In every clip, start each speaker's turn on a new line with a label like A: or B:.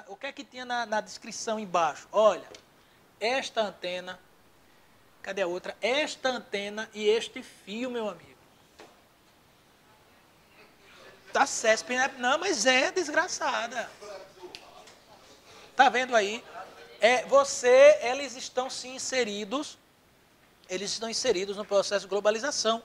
A: o que é que tinha na descrição embaixo? Olha, esta antena, cadê a outra? Esta antena e este fio, meu amigo. Tá CESP, né? Não, mas é desgraçada. Tá vendo aí? Eles estão inseridos no processo de globalização.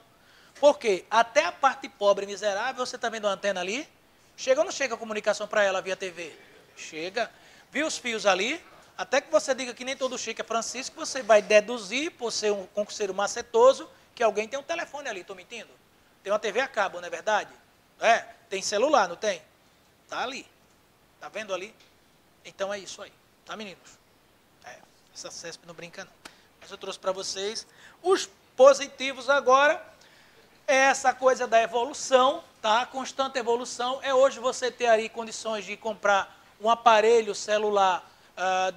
A: Por quê? Até a parte pobre e miserável, você está vendo a antena ali? Chega ou não chega a comunicação para ela via TV? Chega. Viu os fios ali? Até que você diga que nem todo chique é Francisco, você vai deduzir, por ser um concurseiro macetoso, que alguém tem um telefone ali, estou mentindo? Tem uma TV a cabo, não é verdade? Tem celular, não tem? Tá ali. Tá vendo ali? Então é isso aí. Tá, meninos? Essa CESP não brinca, não. Mas eu trouxe para vocês os positivos agora. É essa coisa da evolução, tá? Constante evolução. É hoje você ter aí condições de comprar um aparelho celular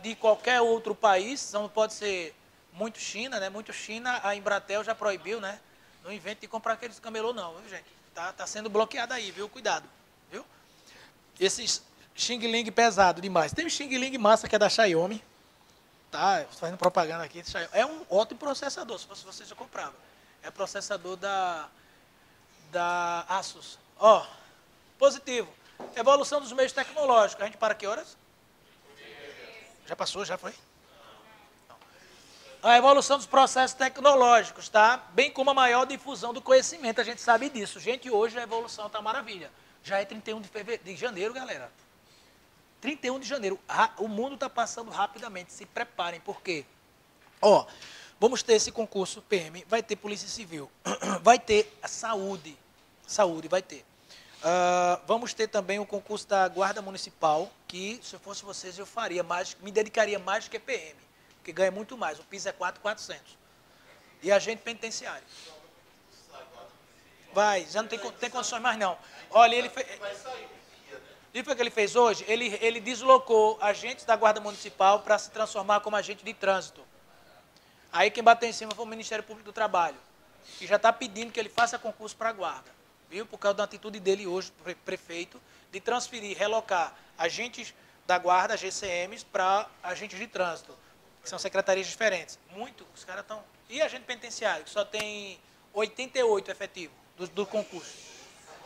A: de qualquer outro país. Não pode ser muito China, né? Muito China, a Embratel já proibiu, né? Não invente de comprar aqueles camelô, não, viu, gente? Tá sendo bloqueado aí, viu? Cuidado, viu? Esses Xing Ling pesado demais. Tem um Xing Ling massa que é da Xiaomi. Tá, fazendo propaganda aqui. É um ótimo processador, se fosse você já comprava. É processador da Asus. Positivo. Evolução dos meios tecnológicos. A gente para que horas? Já passou, já foi? A evolução dos processos tecnológicos, tá? Bem como a maior difusão do conhecimento, a gente sabe disso. Gente, hoje a evolução tá maravilha. Já é 31 de janeiro, galera. 31 de janeiro. O mundo está passando rapidamente. Se preparem, por quê? Vamos ter esse concurso PM, vai ter Polícia Civil, vai ter a saúde. Saúde vai ter. Vamos ter também o concurso da Guarda Municipal, que, se eu fosse vocês, eu faria mais, me dedicaria mais do que PM, que ganha muito mais. O piso é 4.400. E agente penitenciário. Vai, já não tem condições mais não. Olha, ele fez... E o que ele fez hoje? Ele deslocou agentes da Guarda Municipal para se transformar como agente de trânsito. Aí quem bateu em cima foi o Ministério Público do Trabalho, que já está pedindo que ele faça concurso para a guarda. Viu? Por causa da atitude dele hoje, prefeito, de transferir, relocar agentes da guarda, GCMs, para agentes de trânsito, que são secretarias diferentes. Os caras estão... E agente penitenciário, que só tem 88 efetivos do concurso.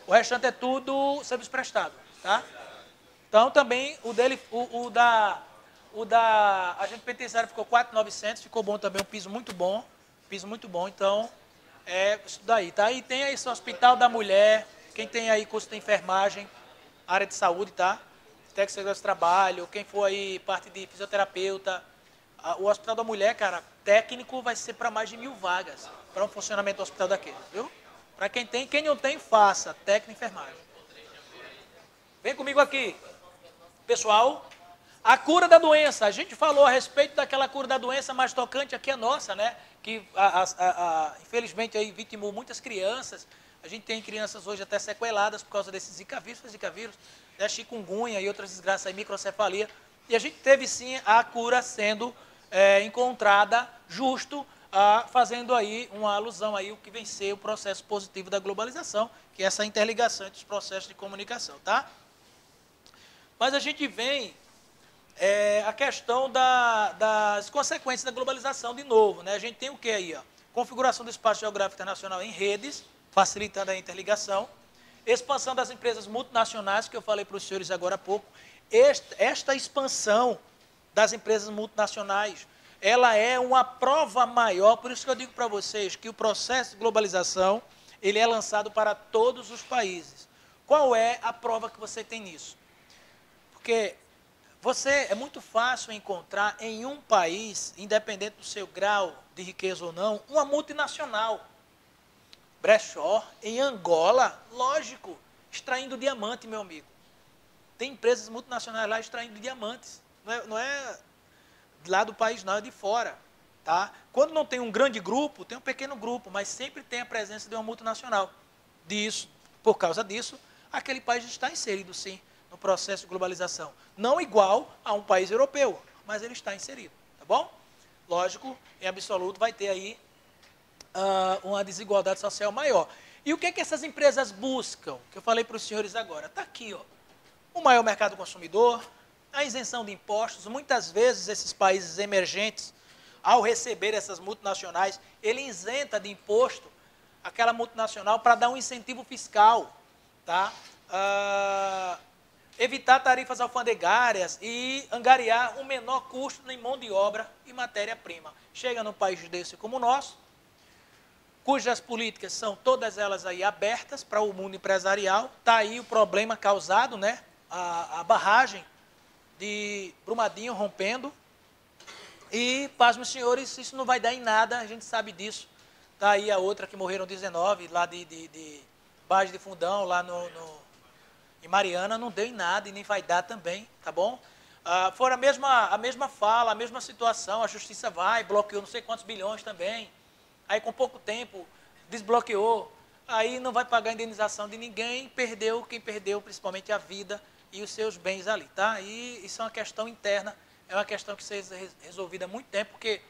A: O restante é tudo serviço prestado, tá? Então também o da agente penitenciário ficou 4.900, ficou bom também, um piso muito bom, então isso daí, tá? E tem aí esse Hospital da Mulher, quem tem aí curso de enfermagem, área de saúde, tá? Técnico de segurança do trabalho, quem for aí parte de fisioterapeuta, o Hospital da Mulher, cara, técnico vai ser para mais de 1.000 vagas, para um funcionamento do hospital daquele, viu? Para quem tem, quem não tem, faça, técnico de enfermagem. Vem comigo aqui. Pessoal, a cura da doença. A gente falou a respeito daquela cura da doença mais tocante aqui, a nossa, né? Que, infelizmente, aí vitimou muitas crianças. A gente tem crianças hoje até sequeladas por causa desses Zika vírus, né? Chikungunya e outras desgraças aí, microcefalia. E a gente teve, sim, a cura sendo encontrada justo, fazendo aí uma alusão aí o que vem ser o processo positivo da globalização, que é essa interligação entre os processos de comunicação, tá? Mas a gente vem a questão das consequências da globalização de novo, né? A gente tem o que aí? Configuração do espaço geográfico internacional em redes, facilitando a interligação, expansão das empresas multinacionais, que eu falei para os senhores agora há pouco. Esta expansão das empresas multinacionais, ela é uma prova maior, por isso que eu digo para vocês que o processo de globalização, ele é lançado para todos os países. Qual é a prova que você tem nisso? Porque é muito fácil encontrar em um país, independente do seu grau de riqueza ou não, uma multinacional. Brechó, em Angola, lógico, extraindo diamante, meu amigo. Tem empresas multinacionais lá extraindo diamantes. Não é lá do país, não, é de fora. Tá? Quando não tem um grande grupo, tem um pequeno grupo, mas sempre tem a presença de uma multinacional. Por causa disso, aquele país está inserido, sim, no processo de globalização. Não igual a um país europeu, mas ele está inserido, tá bom? Lógico, em absoluto, vai ter aí uma desigualdade social maior. E o que essas empresas buscam? Que eu falei para os senhores agora. Está aqui, ó. O maior mercado consumidor, A isenção de impostos, muitas vezes esses países emergentes, ao receber essas multinacionais, ele isenta de imposto aquela multinacional para dar um incentivo fiscal, tá? Evitar tarifas alfandegárias e angariar um menor custo em mão de obra e matéria-prima. Chega num país desse como o nosso, cujas políticas são todas elas aí abertas para o mundo empresarial, está aí o problema causado, né? A barragem de Brumadinho rompendo, e, pasmem os senhores, isso não vai dar em nada, a gente sabe disso. Está aí a outra que morreram 19, lá de Barra de Fundão, lá em Mariana, não deu em nada e nem vai dar também, tá bom? Foi a mesma fala, a mesma situação, a justiça vai, bloqueou não sei quantos bilhões também, aí com pouco tempo desbloqueou, aí não vai pagar a indenização de ninguém, perdeu quem perdeu, principalmente a vida e os seus bens ali, tá? E isso é uma questão interna, é uma questão que seja resolvida há muito tempo, porque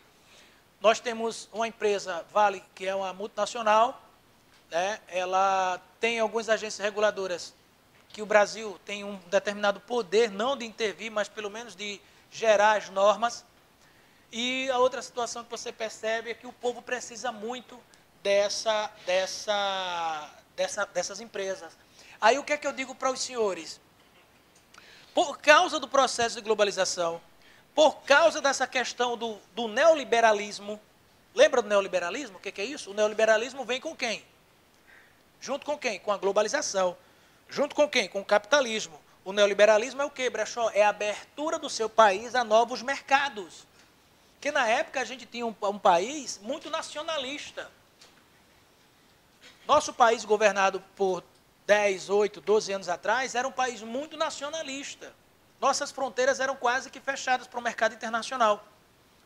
A: nós temos uma empresa, Vale, que é uma multinacional, né? Ela tem algumas agências reguladoras que o Brasil tem um determinado poder, não de intervir, mas pelo menos de gerar as normas. E a outra situação que você percebe é que o povo precisa muito dessas empresas. Aí o que é que eu digo para os senhores? Por causa do processo de globalização, por causa dessa questão do neoliberalismo, lembra do neoliberalismo? O que é isso? O neoliberalismo vem com quem? Junto com quem? Com a globalização. Junto com quem? Com o capitalismo. O neoliberalismo é o quê, Brechó? É a abertura do seu país a novos mercados. Porque na época a gente tinha um país muito nacionalista. Nosso país, governado por 10, 8, 12 anos atrás, era um país muito nacionalista. Nossas fronteiras eram quase que fechadas para o mercado internacional.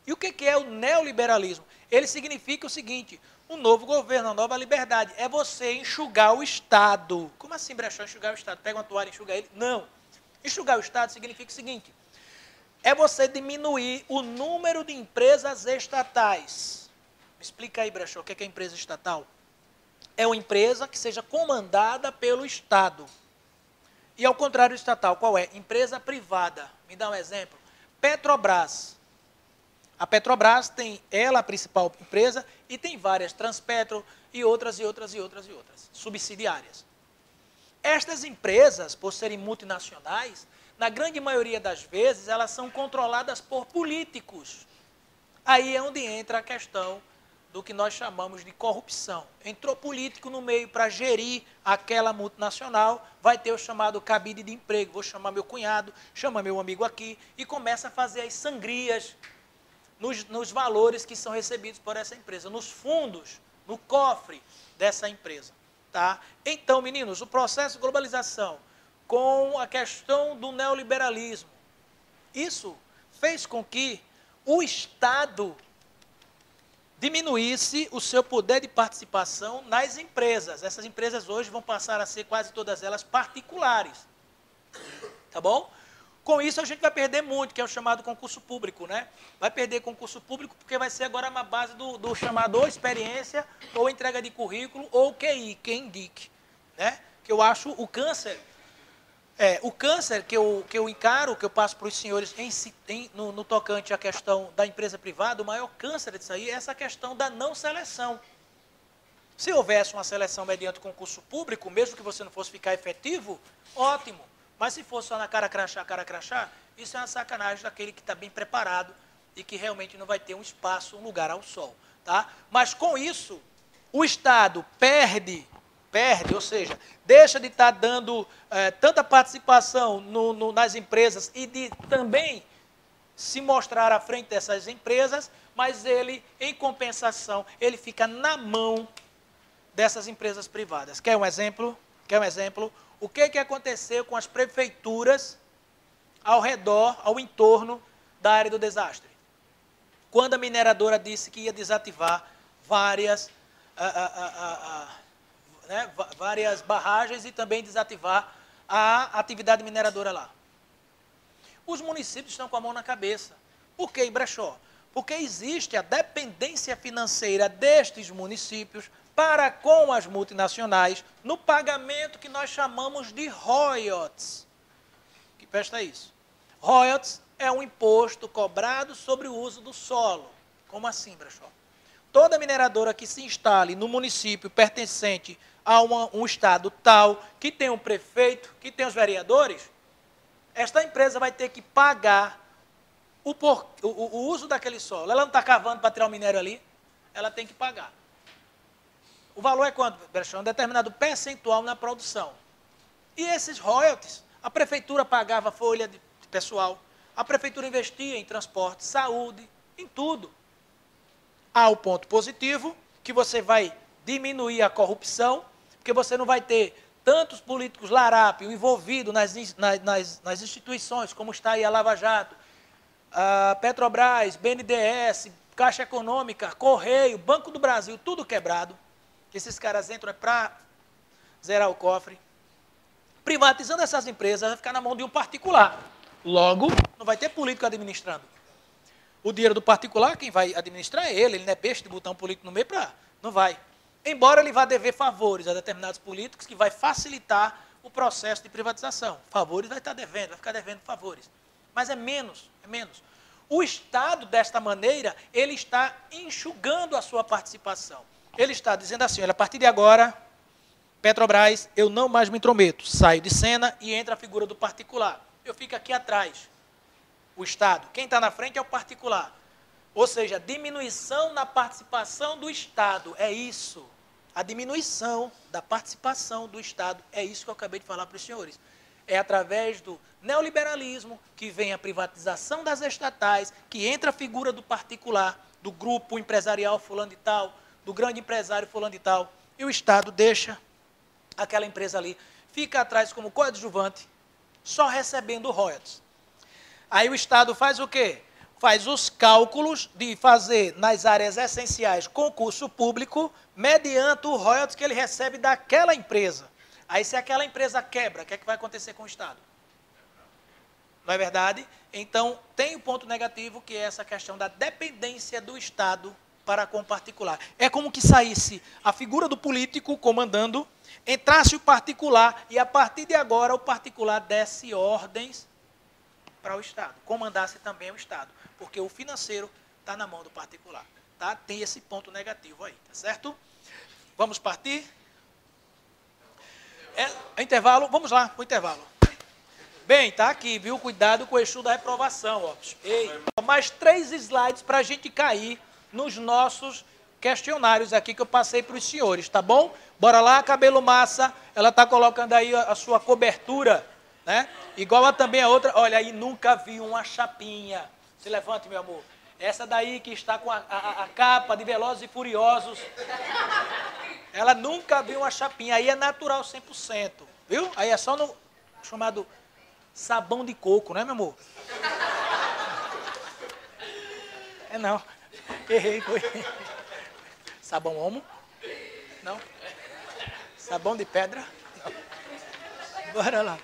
A: E o que é o neoliberalismo? Ele significa o seguinte: um novo governo, uma nova liberdade. É você enxugar o Estado. Como assim, Brechó, enxugar o Estado? Pega uma toalha e enxuga ele? Não. Enxugar o Estado significa o seguinte: é você diminuir o número de empresas estatais. Me explica aí, Brechó, o que é empresa estatal? É uma empresa que seja comandada pelo Estado. E ao contrário do estatal, qual é? Empresa privada. Me dá um exemplo. Petrobras. A Petrobras tem ela a principal empresa e tem várias, Transpetro e outras, subsidiárias. Estas empresas, por serem multinacionais, na grande maioria das vezes, elas são controladas por políticos. Aí é onde entra a questão do que nós chamamos de corrupção. Entrou político no meio para gerir aquela multinacional, vai ter o chamado cabide de emprego. Vou chamar meu cunhado, chama meu amigo aqui e começa a fazer as sangrias nos valores que são recebidos por essa empresa, nos fundos, no cofre dessa empresa. Tá? Então, meninos, o processo de globalização com a questão do neoliberalismo, isso fez com que o Estado diminuísse o seu poder de participação nas empresas. Essas empresas hoje vão passar a ser quase todas elas particulares. Tá bom? Com isso a gente vai perder muito, que é o chamado concurso público, né? Vai perder concurso público porque vai ser agora uma base do chamado ou experiência, ou entrega de currículo, ou QI, quem indique, né? Que eu acho o câncer que eu encaro, que eu passo para os senhores no tocante à questão da empresa privada, o maior câncer disso aí é essa questão da não seleção. Se houvesse uma seleção mediante concurso público, mesmo que você não fosse ficar efetivo, ótimo. Mas se fosse só na cara crachá, isso é uma sacanagem daquele que está bem preparado e que realmente não vai ter um espaço, um lugar ao sol. Tá? Mas com isso, o Estado perde, ou seja, deixa de estar dando tanta participação nas empresas e de também se mostrar à frente dessas empresas, mas ele, em compensação, ele fica na mão dessas empresas privadas. Quer um exemplo? O que aconteceu com as prefeituras ao redor, ao entorno da área do desastre? Quando a mineradora disse que ia desativar várias barragens e também desativar a atividade mineradora lá. Os municípios estão com a mão na cabeça. Por que, Brechó? Porque existe a dependência financeira destes municípios para com as multinacionais no pagamento que nós chamamos de royalties. Que presta isso? Royalties é um imposto cobrado sobre o uso do solo. Como assim, Brechó? Toda mineradora que se instale no município pertencente a um estado tal, que tem um prefeito, que tem os vereadores, esta empresa vai ter que pagar o uso daquele solo. Ela não está cavando para tirar o minério ali, ela tem que pagar. O valor é quanto, Brechó? Um determinado percentual na produção. E esses royalties, a prefeitura pagava folha de pessoal, a prefeitura investia em transporte, saúde, em tudo. Há o ponto positivo, que você vai diminuir a corrupção, porque você não vai ter tantos políticos larápio envolvidos nas instituições, como está aí a Lava Jato, a Petrobras, BNDES, Caixa Econômica, Correio, Banco do Brasil, tudo quebrado. Esses caras entram para zerar o cofre. Privatizando essas empresas, vai ficar na mão de um particular. Logo, não vai ter político administrando. O dinheiro do particular, quem vai administrar é ele não é besta de botar um político no meio para... Não vai. Embora ele vá dever favores a determinados políticos, que vai facilitar o processo de privatização. Favores vai estar devendo, vai ficar devendo favores. Mas é menos, é menos. O Estado, desta maneira, ele está enxugando a sua participação. Ele está dizendo assim, olha, a partir de agora, Petrobras, eu não mais me intrometo. Saio de cena e entra a figura do particular. Eu fico aqui atrás. O Estado. Quem está na frente é o particular. Ou seja, diminuição na participação do Estado. É isso. A diminuição da participação do Estado. É isso que eu acabei de falar para os senhores. É através do neoliberalismo que vem a privatização das estatais, que entra a figura do particular, do grupo empresarial fulano de tal, do grande empresário fulano de tal, e o Estado deixa aquela empresa ali, fica atrás como coadjuvante, só recebendo royalties. Aí o Estado faz o quê? Faz os cálculos de fazer nas áreas essenciais concurso público, mediante o royalties que ele recebe daquela empresa. Aí se aquela empresa quebra, o que é que vai acontecer com o Estado? Não é verdade? Então, tem um ponto negativo, que é essa questão da dependência do Estado para com o particular. É como que saísse a figura do político comandando, entrasse o particular, e a partir de agora o particular desse ordens para o Estado, comandasse também o Estado, porque o financeiro está na mão do particular. Tá? Tem esse ponto negativo aí, tá certo? Vamos partir? Intervalo, vamos lá, para o intervalo. Bem, tá aqui, viu? Cuidado com o eixo da reprovação. Ó. Ei, mais 3 slides para a gente cair nos nossos questionários aqui que eu passei para os senhores, tá bom? Bora lá, Cabelo Massa, ela está colocando aí a sua cobertura, né? Igual a também a outra, olha aí, nunca vi uma chapinha. Se levante, meu amor. Essa daí que está com a capa de Velozes e Furiosos, ela nunca viu uma chapinha, aí é natural 100%, viu? Aí é só no chamado sabão de coco, né, meu amor? É não, errei, foi. Sabão homo? Não. Sabão de pedra? Não. Bora lá.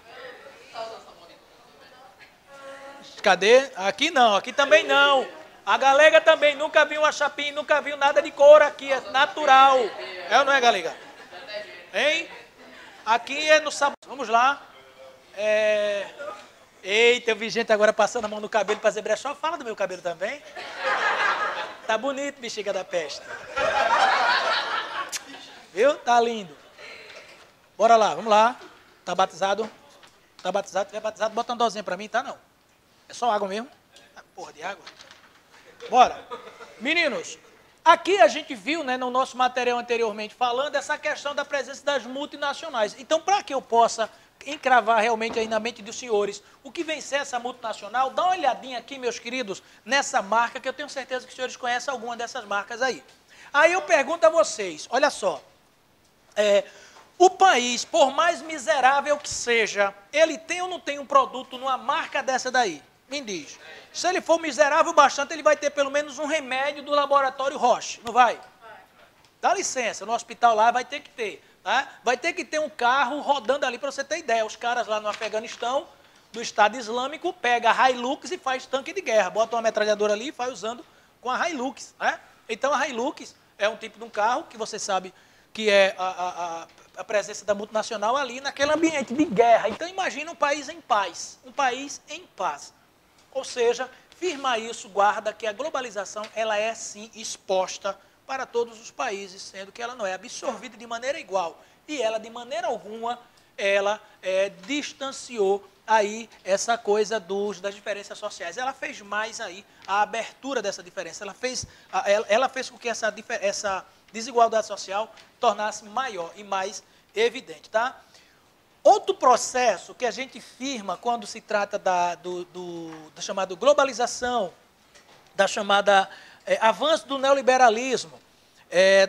A: Cadê? Aqui não, aqui também não. A galega também nunca viu uma chapinha, nunca viu nada de cor aqui, é natural. É ou não é, galega? Hein? Aqui é no sabão. Vamos lá. Eita, eu vi gente agora passando a mão no cabelo para fazer brechó. Fala do meu cabelo também. Tá bonito, bexiga da peste. Viu? Tá lindo. Bora lá, vamos lá. Tá batizado? Tá batizado? Se tiver batizado, bota uma dosinha para mim, tá não? É só água mesmo? Ah, porra de água. Bora. Meninos, aqui a gente viu, né, no nosso material anteriormente, falando dessa questão da presença das multinacionais. Então, para que eu possa encravar realmente aí na mente dos senhores o que vem ser essa multinacional, dá uma olhadinha aqui, meus queridos, nessa marca, que eu tenho certeza que os senhores conhecem alguma dessas marcas aí. Aí eu pergunto a vocês, olha só, o país, por mais miserável que seja, ele tem ou não tem um produto numa marca dessa daí? Me diz. Se ele for miserável bastante, ele vai ter pelo menos um remédio do laboratório Roche, não vai? Dá licença, no hospital lá vai ter que ter. Tá? Vai ter que ter um carro rodando ali, para você ter ideia. Os caras lá no Afeganistão, do Estado Islâmico, pega a Hilux e faz tanque de guerra. Bota uma metralhadora ali e vai usando com a Hilux. Né? Então a Hilux é um tipo de um carro que você sabe que é a presença da multinacional ali naquele ambiente de guerra. Então imagina um país em paz. Um país em paz. Ou seja, firma isso, guarda que a globalização ela é sim exposta para todos os países, sendo que ela não é absorvida de maneira igual. E ela, de maneira alguma, ela distanciou aí essa coisa das diferenças sociais. Ela fez mais aí a abertura dessa diferença. Ela fez com que essa desigualdade social tornasse maior e mais evidente, tá? Outro processo que a gente firma quando se trata da chamada globalização, da chamada avanço do neoliberalismo,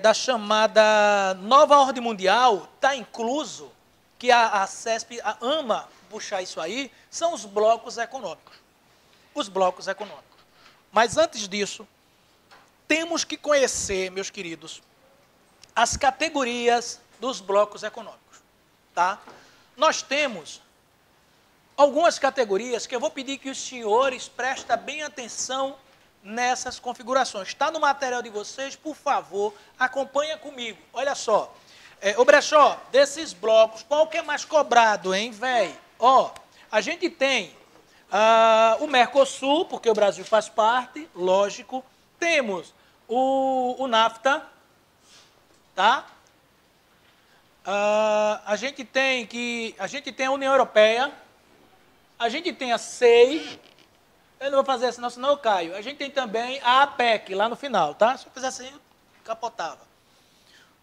A: da chamada nova ordem mundial, está incluso, que a CESP ama puxar isso aí, são os blocos econômicos. Os blocos econômicos. Mas antes disso, temos que conhecer, meus queridos, as categorias dos blocos econômicos. Tá? Nós temos algumas categorias que eu vou pedir que os senhores prestem bem atenção nessas configurações. Está no material de vocês, por favor, acompanha comigo. Olha só, ô Brechó, desses blocos, qual que é mais cobrado, hein, velho? Ó, a gente tem o Mercosul, porque o Brasil faz parte, lógico. Temos o NAFTA, tá? A gente tem a União Europeia, a gente tem a CEI, eu não vou fazer assim, senão eu caio. A gente tem também a APEC, lá no final, tá? Se eu fizesse assim, eu capotava.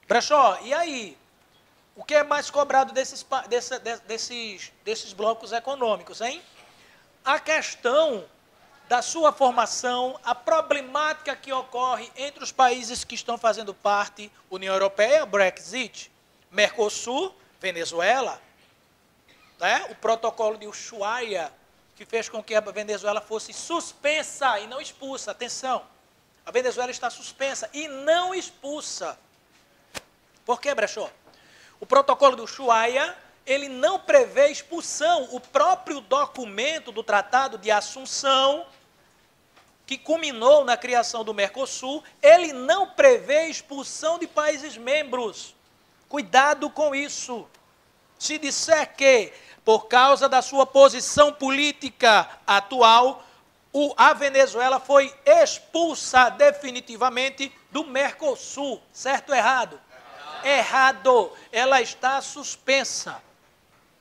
A: Brechó, e aí? O que é mais cobrado desses blocos econômicos, hein? A questão da sua formação, a problemática que ocorre entre os países que estão fazendo parte, União Europeia, Brexit, Mercosul, Venezuela, né? O protocolo de Ushuaia, que fez com que a Venezuela fosse suspensa e não expulsa. Atenção, a Venezuela está suspensa e não expulsa. Por quê, Brechó? O protocolo de Ushuaia, ele não prevê expulsão. O próprio documento do Tratado de Assunção, que culminou na criação do Mercosul, ele não prevê expulsão de países membros. Cuidado com isso. Se disser que, por causa da sua posição política atual, a Venezuela foi expulsa definitivamente do Mercosul. Certo ou errado? Errado. Ela está suspensa.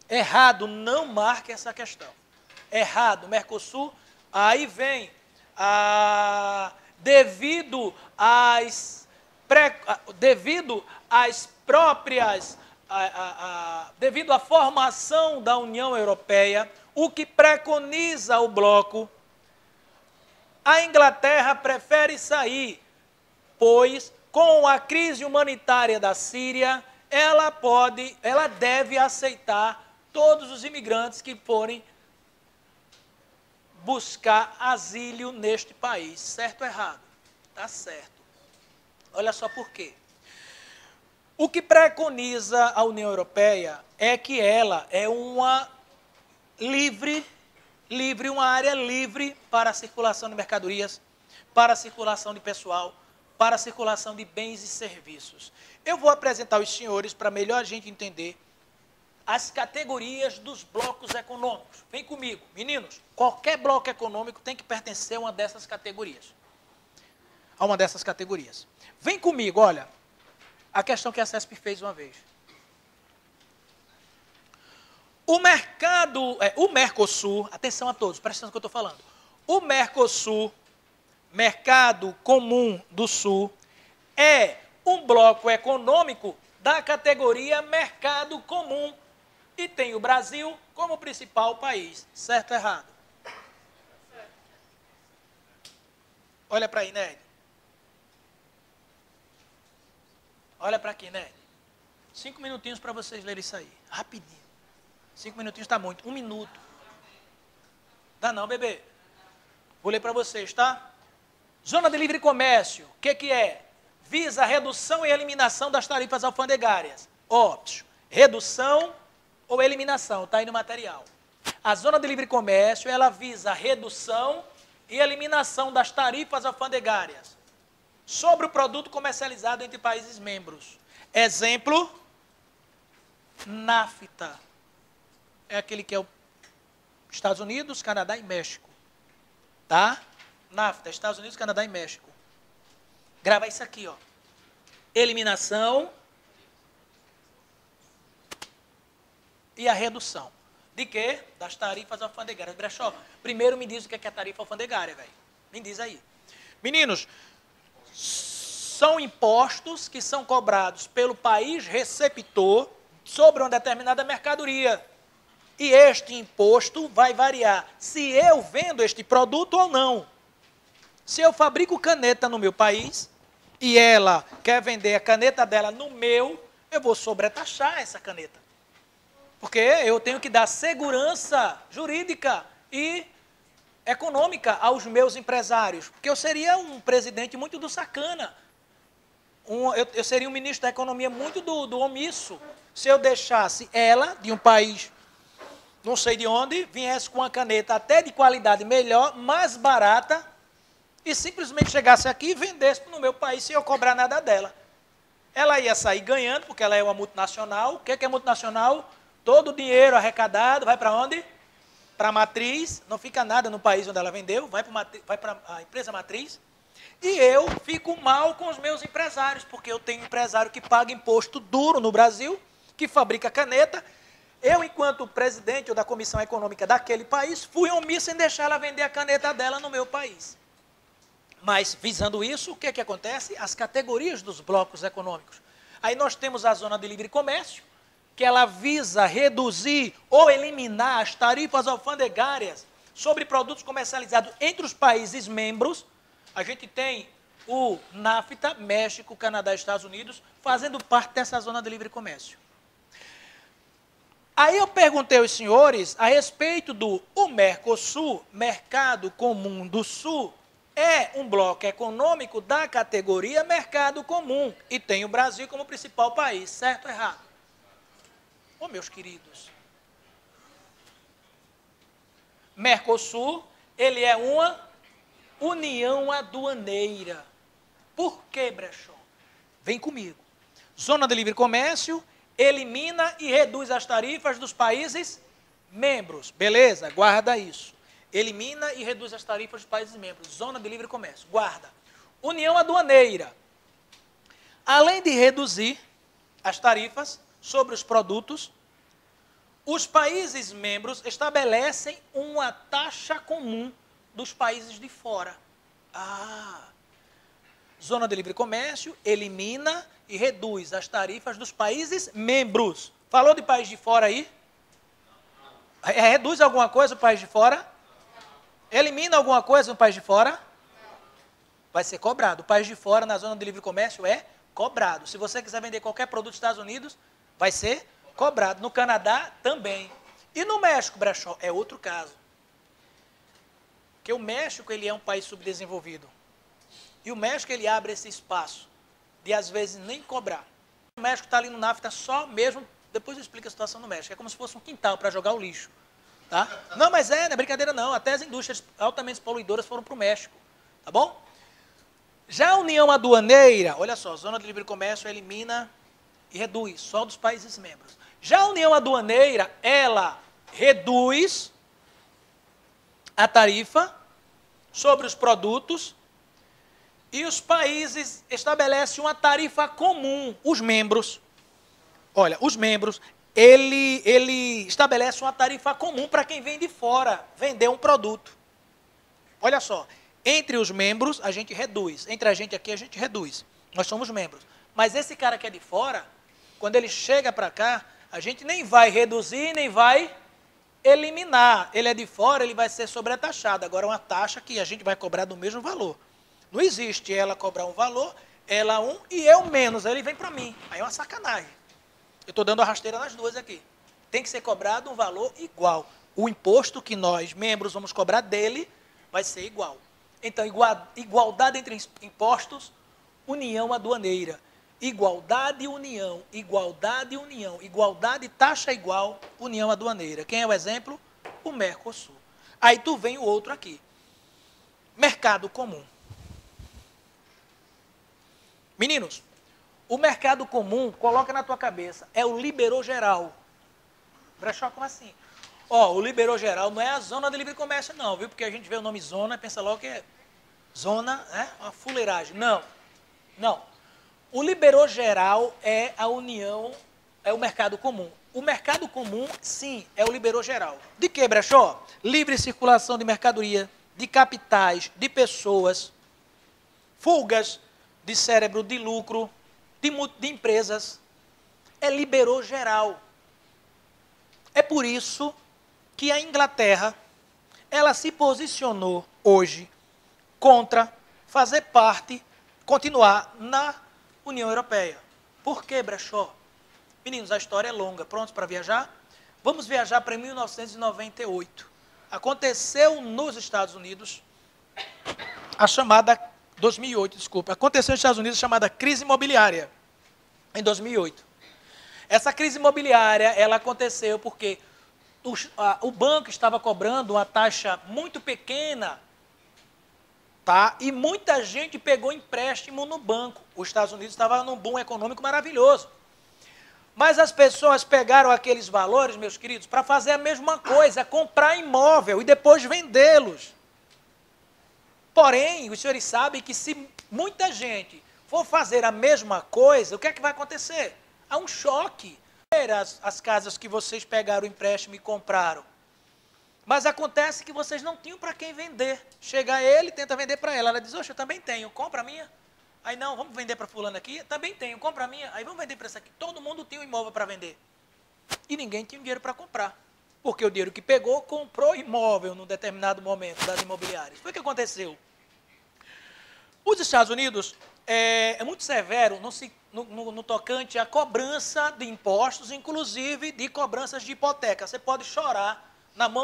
A: Errado. Não marque essa questão. Errado. Mercosul, aí vem, devido às próprias, devido à formação da União Europeia, o que preconiza o bloco, a Inglaterra prefere sair, pois com a crise humanitária da Síria, ela deve aceitar todos os imigrantes que forem buscar asilo neste país. Certo ou errado? Tá certo. Olha só por quê. O que preconiza a União Europeia é que ela é uma área livre para a circulação de mercadorias, para a circulação de pessoal, para a circulação de bens e serviços. Eu vou apresentar aos senhores, para melhor a gente entender, as categorias dos blocos econômicos. Vem comigo, meninos. Qualquer bloco econômico tem que pertencer a uma dessas categorias. A uma dessas categorias. Vem comigo, olha, a questão que a CESP fez uma vez. O Mercosul, atenção a todos, presta atenção no que eu estou falando. O Mercosul, Mercado Comum do Sul, é um bloco econômico da categoria Mercado Comum e tem o Brasil como principal país. Certo ou errado? Olha para aí, Ned. Olha para aqui, Ned. 5 minutinhos para vocês lerem isso aí. Rapidinho. 5 minutinhos está muito. 1 minuto. Dá não, bebê. Vou ler para vocês, tá? Zona de livre comércio. O que é? Visa a redução e eliminação das tarifas alfandegárias. Óbvio. Redução ou eliminação. Está aí no material. A zona de livre comércio, ela visa a redução e eliminação das tarifas alfandegárias sobre o produto comercializado entre países membros. Exemplo, NAFTA. É aquele que é os Estados Unidos, Canadá e México. Tá? NAFTA, Estados Unidos, Canadá e México. Grava isso aqui, ó. Eliminação e a redução. De quê? Das tarifas alfandegárias. Brechó, primeiro me diz o que é a tarifa alfandegária, velho. Me diz aí. Meninos, são impostos que são cobrados pelo país receptor sobre uma determinada mercadoria. E este imposto vai variar se eu vendo este produto ou não. Se eu fabrico caneta no meu país e ela quer vender a caneta dela no meu, eu vou sobretaxar essa caneta. Porque eu tenho que dar segurança jurídica e econômica aos meus empresários. Porque eu seria um presidente muito do sacana. Eu seria um ministro da economia muito do omisso. Se eu deixasse ela, de um país, não sei de onde, viesse com uma caneta até de qualidade melhor, mais barata, e simplesmente chegasse aqui e vendesse no meu país sem eu cobrar nada dela. Ela ia sair ganhando, porque ela é uma multinacional. O que é multinacional? Todo o dinheiro arrecadado vai para onde? Para a matriz, não fica nada no país onde ela vendeu, vai para a empresa matriz. E eu fico mal com os meus empresários, porque eu tenho empresário que paga imposto duro no Brasil, que fabrica caneta. Eu, enquanto presidente ou da Comissão Econômica daquele país, fui omisso em deixar ela vender a caneta dela no meu país. Mas, visando isso, o que é que acontece? As categorias dos blocos econômicos. Aí nós temos a zona de livre comércio, que ela visa reduzir ou eliminar as tarifas alfandegárias sobre produtos comercializados entre os países membros. A gente tem o NAFTA, México, Canadá e Estados Unidos, fazendo parte dessa zona de livre comércio. Aí eu perguntei aos senhores a respeito do Mercosul, Mercado Comum do Sul, é um bloco econômico da categoria Mercado Comum e tem o Brasil como principal país, certo ou errado? Ô, meus queridos, Mercosul, ele é uma união aduaneira. Por que, Brechó? Vem comigo. Zona de livre comércio elimina e reduz as tarifas dos países membros. Beleza? Guarda isso. Elimina e reduz as tarifas dos países membros. Zona de livre comércio. Guarda. União aduaneira. Além de reduzir as tarifas sobre os produtos, os países membros estabelecem uma taxa comum dos países de fora. Zona de livre comércio elimina e reduz as tarifas dos países membros. Falou de país de fora aí? Reduz alguma coisa o país de fora? Elimina alguma coisa no país de fora? Vai ser cobrado. O país de fora, na zona de livre comércio, é cobrado. Se você quiser vender qualquer produto dos Estados Unidos, vai ser cobrado. No Canadá, também. E no México, Brechó, é outro caso. Porque o México, ele é um país subdesenvolvido. E o México, ele abre esse espaço de, às vezes, nem cobrar. O México está ali no NAFTA só mesmo, depois eu explico a situação no México. É como se fosse um quintal para jogar o lixo. Tá? Não, mas não é brincadeira não. Até as indústrias altamente poluidoras foram para o México. Tá bom? Já a União Aduaneira, olha só, Zona de Livre Comércio elimina e reduz, só dos países membros. Já a União Aduaneira, ela reduz a tarifa sobre os produtos e os países estabelecem uma tarifa comum, os membros. Olha, os membros, ele estabelece uma tarifa comum para quem vem de fora vender um produto. Olha só, entre os membros a gente reduz, entre a gente aqui a gente reduz, nós somos membros. Mas esse cara que é de fora, quando ele chega para cá, a gente nem vai reduzir, nem vai eliminar. Ele é de fora, ele vai ser sobretaxado. Agora, uma taxa que a gente vai cobrar do mesmo valor. Não existe ela cobrar um valor, ela um e eu menos. Aí ele vem para mim. Aí é uma sacanagem. Eu estou dando a rasteira nas duas aqui. Tem que ser cobrado um valor igual. O imposto que nós, membros, vamos cobrar dele vai ser igual. Então, igualdade entre impostos, união aduaneira. Igualdade e união, igualdade e união, igualdade, taxa igual, união aduaneira. Quem é o exemplo? O Mercosul. Aí tu vem o outro aqui. Mercado comum. Meninos, o mercado comum, coloca na tua cabeça, é o liberou geral. Brechó, como assim? Ó, o liberou geral não é a zona de livre comércio não, viu? Porque a gente vê o nome zona e pensa logo que é zona, né? Uma fuleiragem. Não, não. O liberou geral é a união, é o mercado comum. O mercado comum, sim, é o liberou geral. De que, Brechó? Livre circulação de mercadoria, de capitais, de pessoas, fugas de cérebro, de lucro, de empresas. É liberou geral. É por isso que a Inglaterra, ela se posicionou hoje contra fazer parte, continuar na União Europeia. Por que, Brechó? Meninos, a história é longa. Prontos para viajar? Vamos viajar para 1998. Aconteceu nos Estados Unidos a chamada 2008, desculpa. Aconteceu nos Estados Unidos a chamada crise imobiliária em 2008. Essa crise imobiliária, ela aconteceu porque o banco estava cobrando uma taxa muito pequena, tá? E muita gente pegou empréstimo no banco. Os Estados Unidos estava num boom econômico maravilhoso. Mas as pessoas pegaram aqueles valores, meus queridos, para fazer a mesma coisa, comprar imóvel e depois vendê-los. Porém, os senhores sabem que se muita gente for fazer a mesma coisa, o que é que vai acontecer? Há um choque. As casas que vocês pegaram o empréstimo e compraram. Mas acontece que vocês não tinham para quem vender. Chega ele, tenta vender para ela. Ela diz, oxe, eu também tenho, compra a minha. Aí não, vamos vender para fulano aqui? Também tenho, compra a minha. Aí vamos vender para essa aqui. Todo mundo tinha um imóvel para vender. E ninguém tinha dinheiro para comprar. Porque o dinheiro que pegou, comprou imóvel num determinado momento das imobiliárias. Foi o que aconteceu. Os Estados Unidos é muito severo no tocante à cobrança de impostos, inclusive de cobranças de hipoteca. Você pode chorar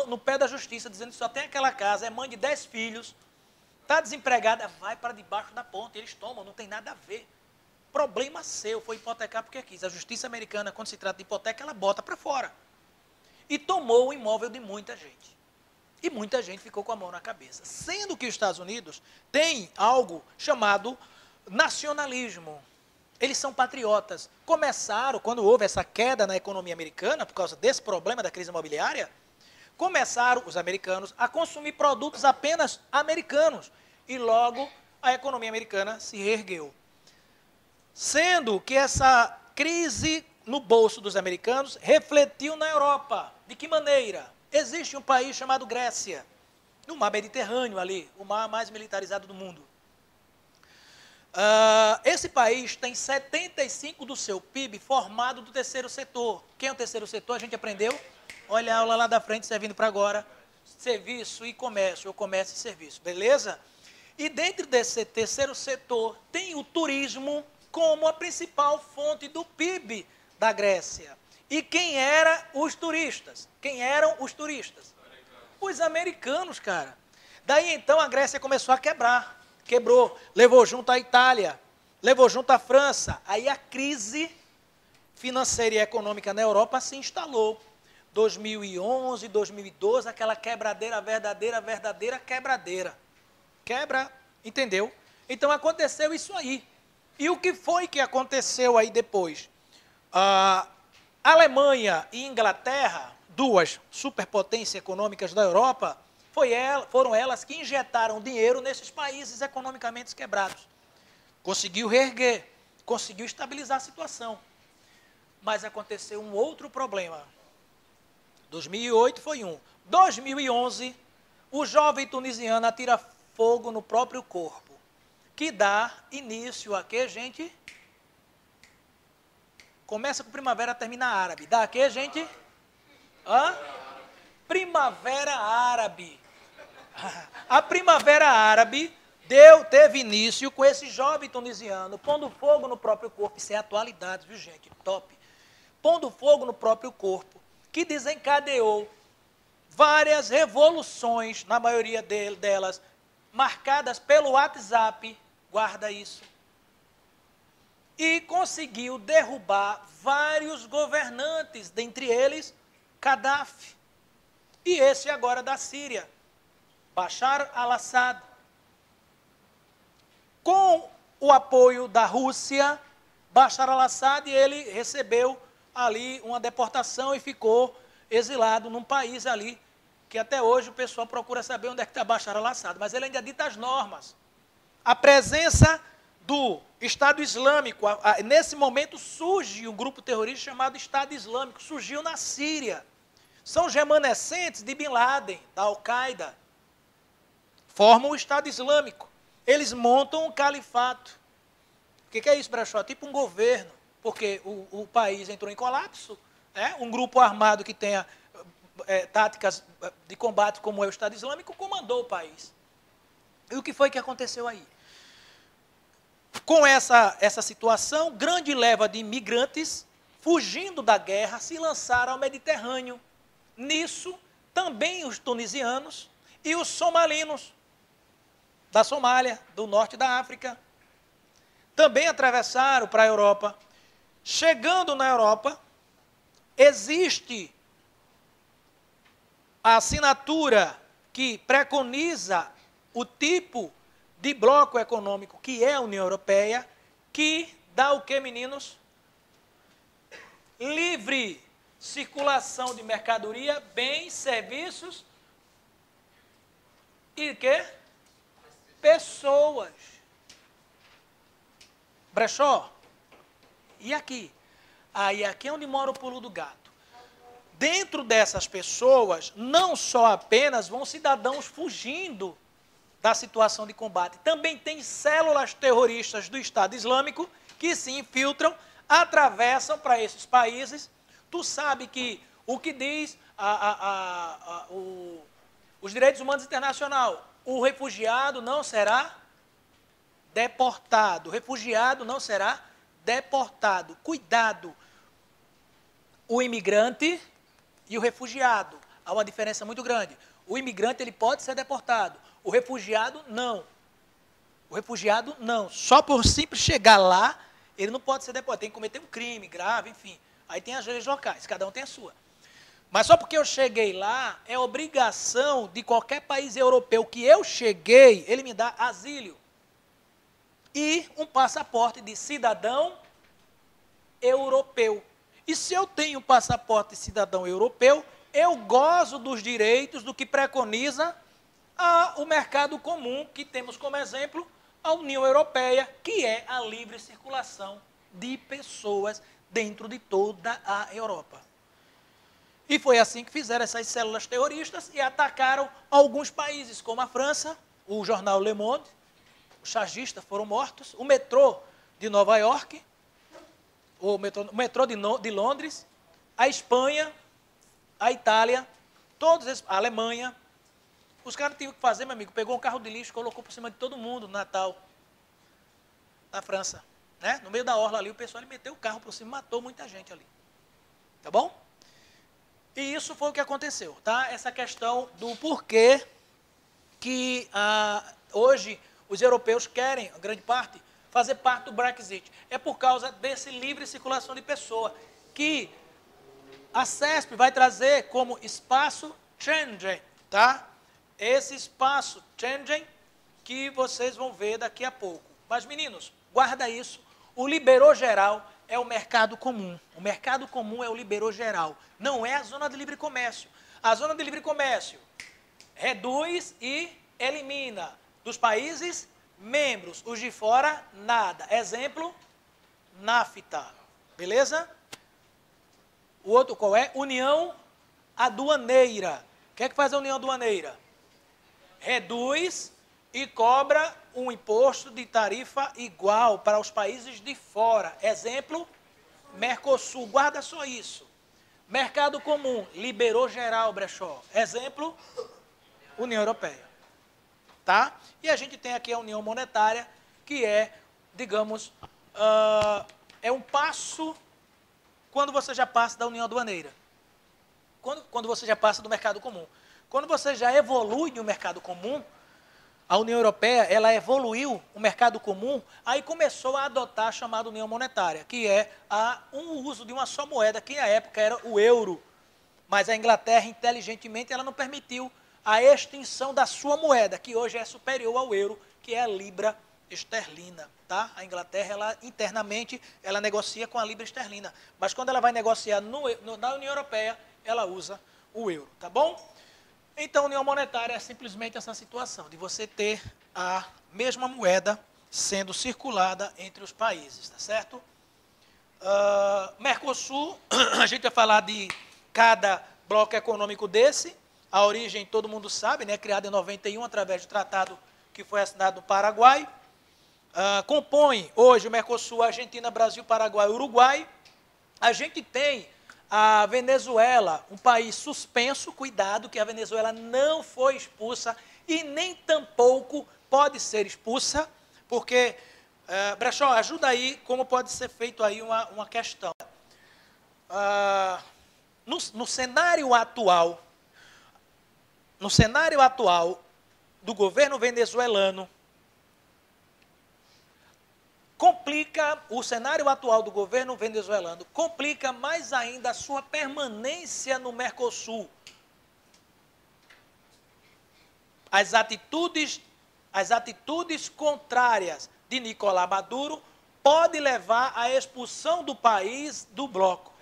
A: no pé da justiça, dizendo que só tem aquela casa, é mãe de 10 filhos, está desempregada, vai para debaixo da ponte, eles tomam, não tem nada a ver. Problema seu, foi hipotecar porque quis. A justiça americana, quando se trata de hipoteca, ela bota para fora. E tomou o imóvel de muita gente. E muita gente ficou com a mão na cabeça. Sendo que os Estados Unidos têm algo chamado nacionalismo. Eles são patriotas. Começaram, quando houve essa queda na economia americana, por causa desse problema da crise imobiliária, começaram os americanos a consumir produtos apenas americanos. E logo a economia americana se reergueu. Sendo que essa crise no bolso dos americanos refletiu na Europa. De que maneira? Existe um país chamado Grécia, no mar Mediterrâneo ali, o mar mais militarizado do mundo. Esse país tem 75% do seu PIB formado do terceiro setor. Quem é o terceiro setor? A gente aprendeu. Olha a aula lá da frente, servindo para agora. Serviço e comércio, ou comércio e serviço, beleza? E dentro desse terceiro setor, tem o turismo como a principal fonte do PIB da Grécia. E quem eram os turistas? Quem eram os turistas? Os americanos, cara. Daí então a Grécia começou a quebrar. Quebrou, levou junto a Itália, levou junto a França. Aí a crise financeira e econômica na Europa se instalou. 2011, 2012, aquela quebradeira, verdadeira quebradeira. Quebra, entendeu? Então aconteceu isso aí. E o que foi que aconteceu aí depois? Alemanha e Inglaterra, duas superpotências econômicas da Europa, foram elas que injetaram dinheiro nesses países economicamente quebrados. Conseguiu reerguer, conseguiu estabilizar a situação. Mas aconteceu um outro problema. 2008 foi um. 2011, o jovem tunisiano atira fogo no próprio corpo, que dá início a que, gente? Começa com primavera, termina árabe. Dá a que, gente? Primavera árabe. A primavera árabe teve início com esse jovem tunisiano pondo fogo no próprio corpo. Isso é atualidade, viu, gente? Top. Pondo fogo no próprio corpo, que desencadeou várias revoluções, na maioria delas, marcadas pelo WhatsApp. Guarda isso. E conseguiu derrubar vários governantes, dentre eles, Gaddafi. E esse agora da Síria, Bashar al-Assad. Com o apoio da Rússia, Bashar al-Assad, ele recebeu ali uma deportação e ficou exilado num país ali, que até hoje o pessoal procura saber onde é que está Bashar al-Assad, mas ele ainda dita as normas. A presença do Estado Islâmico, nesse momento surge um grupo terrorista chamado Estado Islâmico, surgiu na Síria. São os remanescentes de Bin Laden, da Al-Qaeda. Formam o Estado Islâmico. Eles montam um califato. O que é isso, Brechó? Tipo um governo, porque o país entrou em colapso, um grupo armado que tenha táticas de combate como é o Estado Islâmico comandou o país. E o que foi que aconteceu aí? Com essa situação, grande leva de imigrantes, fugindo da guerra, se lançaram ao Mediterrâneo. Nisso, também os tunisianos e os somalinos, da Somália, do norte da África, também atravessaram para a Europa. Chegando na Europa, existe a assinatura que preconiza o tipo de bloco econômico que é a União Europeia, que dá o que, meninos? Livre circulação de mercadoria, bens, serviços e quê? Pessoas. Brechó, e aqui? Aí aqui é onde mora o pulo do gato. Dentro dessas pessoas, não só apenas vão cidadãos fugindo da situação de combate, também tem células terroristas do Estado Islâmico que se infiltram, atravessam para esses países. Tu sabe que o que diz os direitos humanos internacional, o refugiado não será deportado. O refugiado não será deportado. Cuidado. O imigrante e o refugiado. Há uma diferença muito grande. O imigrante ele pode ser deportado. O refugiado, não. O refugiado, não. Só por simples chegar lá, ele não pode ser deportado. Tem que cometer um crime grave, enfim. Aí tem as leis locais, cada um tem a sua. Mas só porque eu cheguei lá, é obrigação de qualquer país europeu que eu cheguei, ele me dá asilo. E um passaporte de cidadão europeu. E se eu tenho um passaporte de cidadão europeu, eu gozo dos direitos do que preconiza o mercado comum, que temos como exemplo a União Europeia, que é a livre circulação de pessoas dentro de toda a Europa. E foi assim que fizeram essas células terroristas e atacaram alguns países, como a França, o jornal Le Monde, os chargistas foram mortos, o metrô de Nova York, o metrô de Londres, a Espanha, a Itália, a Alemanha. Os caras tinham que fazer, meu amigo, pegou um carro de lixo, colocou por cima de todo mundo no Natal, na França. Né? No meio da orla ali, o pessoal meteu o carro por cima, matou muita gente ali. Tá bom? E isso foi o que aconteceu, tá? Essa questão do porquê que hoje os europeus querem, a grande parte, fazer parte do Brexit. É por causa desse livre circulação de pessoa, que a CESP vai trazer como espaço Schengen, tá? Esse espaço Schengen que vocês vão ver daqui a pouco. Mas, meninos, guarda isso. O liberou geral é o mercado comum. O mercado comum é o liberou geral. Não é a zona de livre comércio. A zona de livre comércio reduz e elimina dos países membros. Os de fora, nada. Exemplo, NAFTA. Beleza? O outro qual é? União Aduaneira. O que é que faz a União Aduaneira? Reduz e cobra um imposto de tarifa igual para os países de fora. Exemplo, Mercosul. Guarda só isso. Mercado comum, liberou geral, Brechó. Exemplo, União Europeia. Tá? E a gente tem aqui a União Monetária, que é, digamos, é um passo quando você já passa da União Aduaneira. Quando você já passa do mercado comum. Quando você já evolui no mercado comum, a União Europeia, ela evoluiu o mercado comum, aí começou a adotar a chamada União Monetária, que é um uso de uma só moeda, que na época era o euro. Mas a Inglaterra, inteligentemente, ela não permitiu a extinção da sua moeda, que hoje é superior ao euro, que é a libra esterlina. Tá? A Inglaterra, ela, internamente, ela negocia com a libra esterlina. Mas quando ela vai negociar na União Europeia, ela usa o euro, tá bom? Então, união monetária é simplesmente essa situação, de você ter a mesma moeda sendo circulada entre os países, tá certo? Mercosul, a gente vai falar de cada bloco econômico desse. A origem, todo mundo sabe, né? Criada em 91, através do tratado que foi assinado no Paraguai. Compõe hoje o Mercosul, Argentina, Brasil, Paraguai e Uruguai. A gente tem a Venezuela, um país suspenso, cuidado que a Venezuela não foi expulsa e nem tampouco pode ser expulsa, porque, Brechó, ajuda aí como pode ser feito aí uma questão. No cenário atual do governo venezuelano, o cenário atual do governo venezuelano complica mais ainda a sua permanência no Mercosul. As atitudes contrárias de Nicolás Maduro podem levar à expulsão do país do bloco.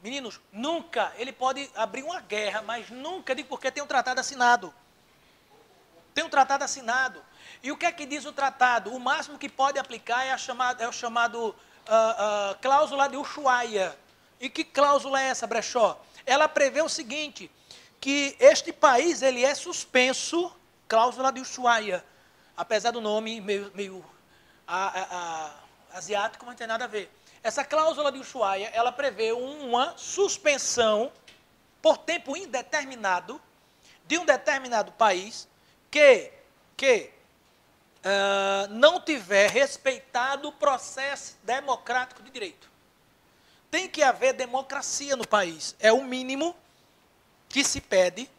A: Meninos, nunca, ele pode abrir uma guerra, mas nunca, porque tem um tratado assinado. Tem um tratado assinado. E o que é que diz o tratado? O máximo que pode aplicar é o chamado cláusula de Ushuaia. E que cláusula é essa, Brechó? Ela prevê o seguinte, que este país ele é suspenso, cláusula de Ushuaia, apesar do nome meio asiático, mas não tem nada a ver. Essa cláusula de Ushuaia, ela prevê uma suspensão por tempo indeterminado de um determinado país que não tiver respeitado o processo democrático de direito. Tem que haver democracia no país. É o mínimo que se pede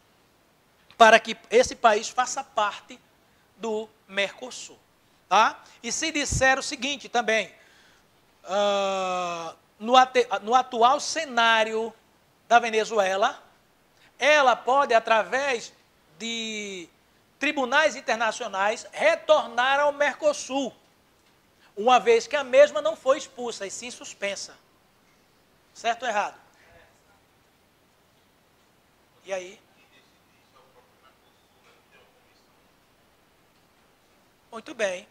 A: para que esse país faça parte do Mercosul. Tá? E se disser o seguinte também, no atual cenário da Venezuela, ela pode, através de tribunais internacionais, retornar ao Mercosul, uma vez que a mesma não foi expulsa, e sim suspensa. Certo ou errado? E aí? Muito bem.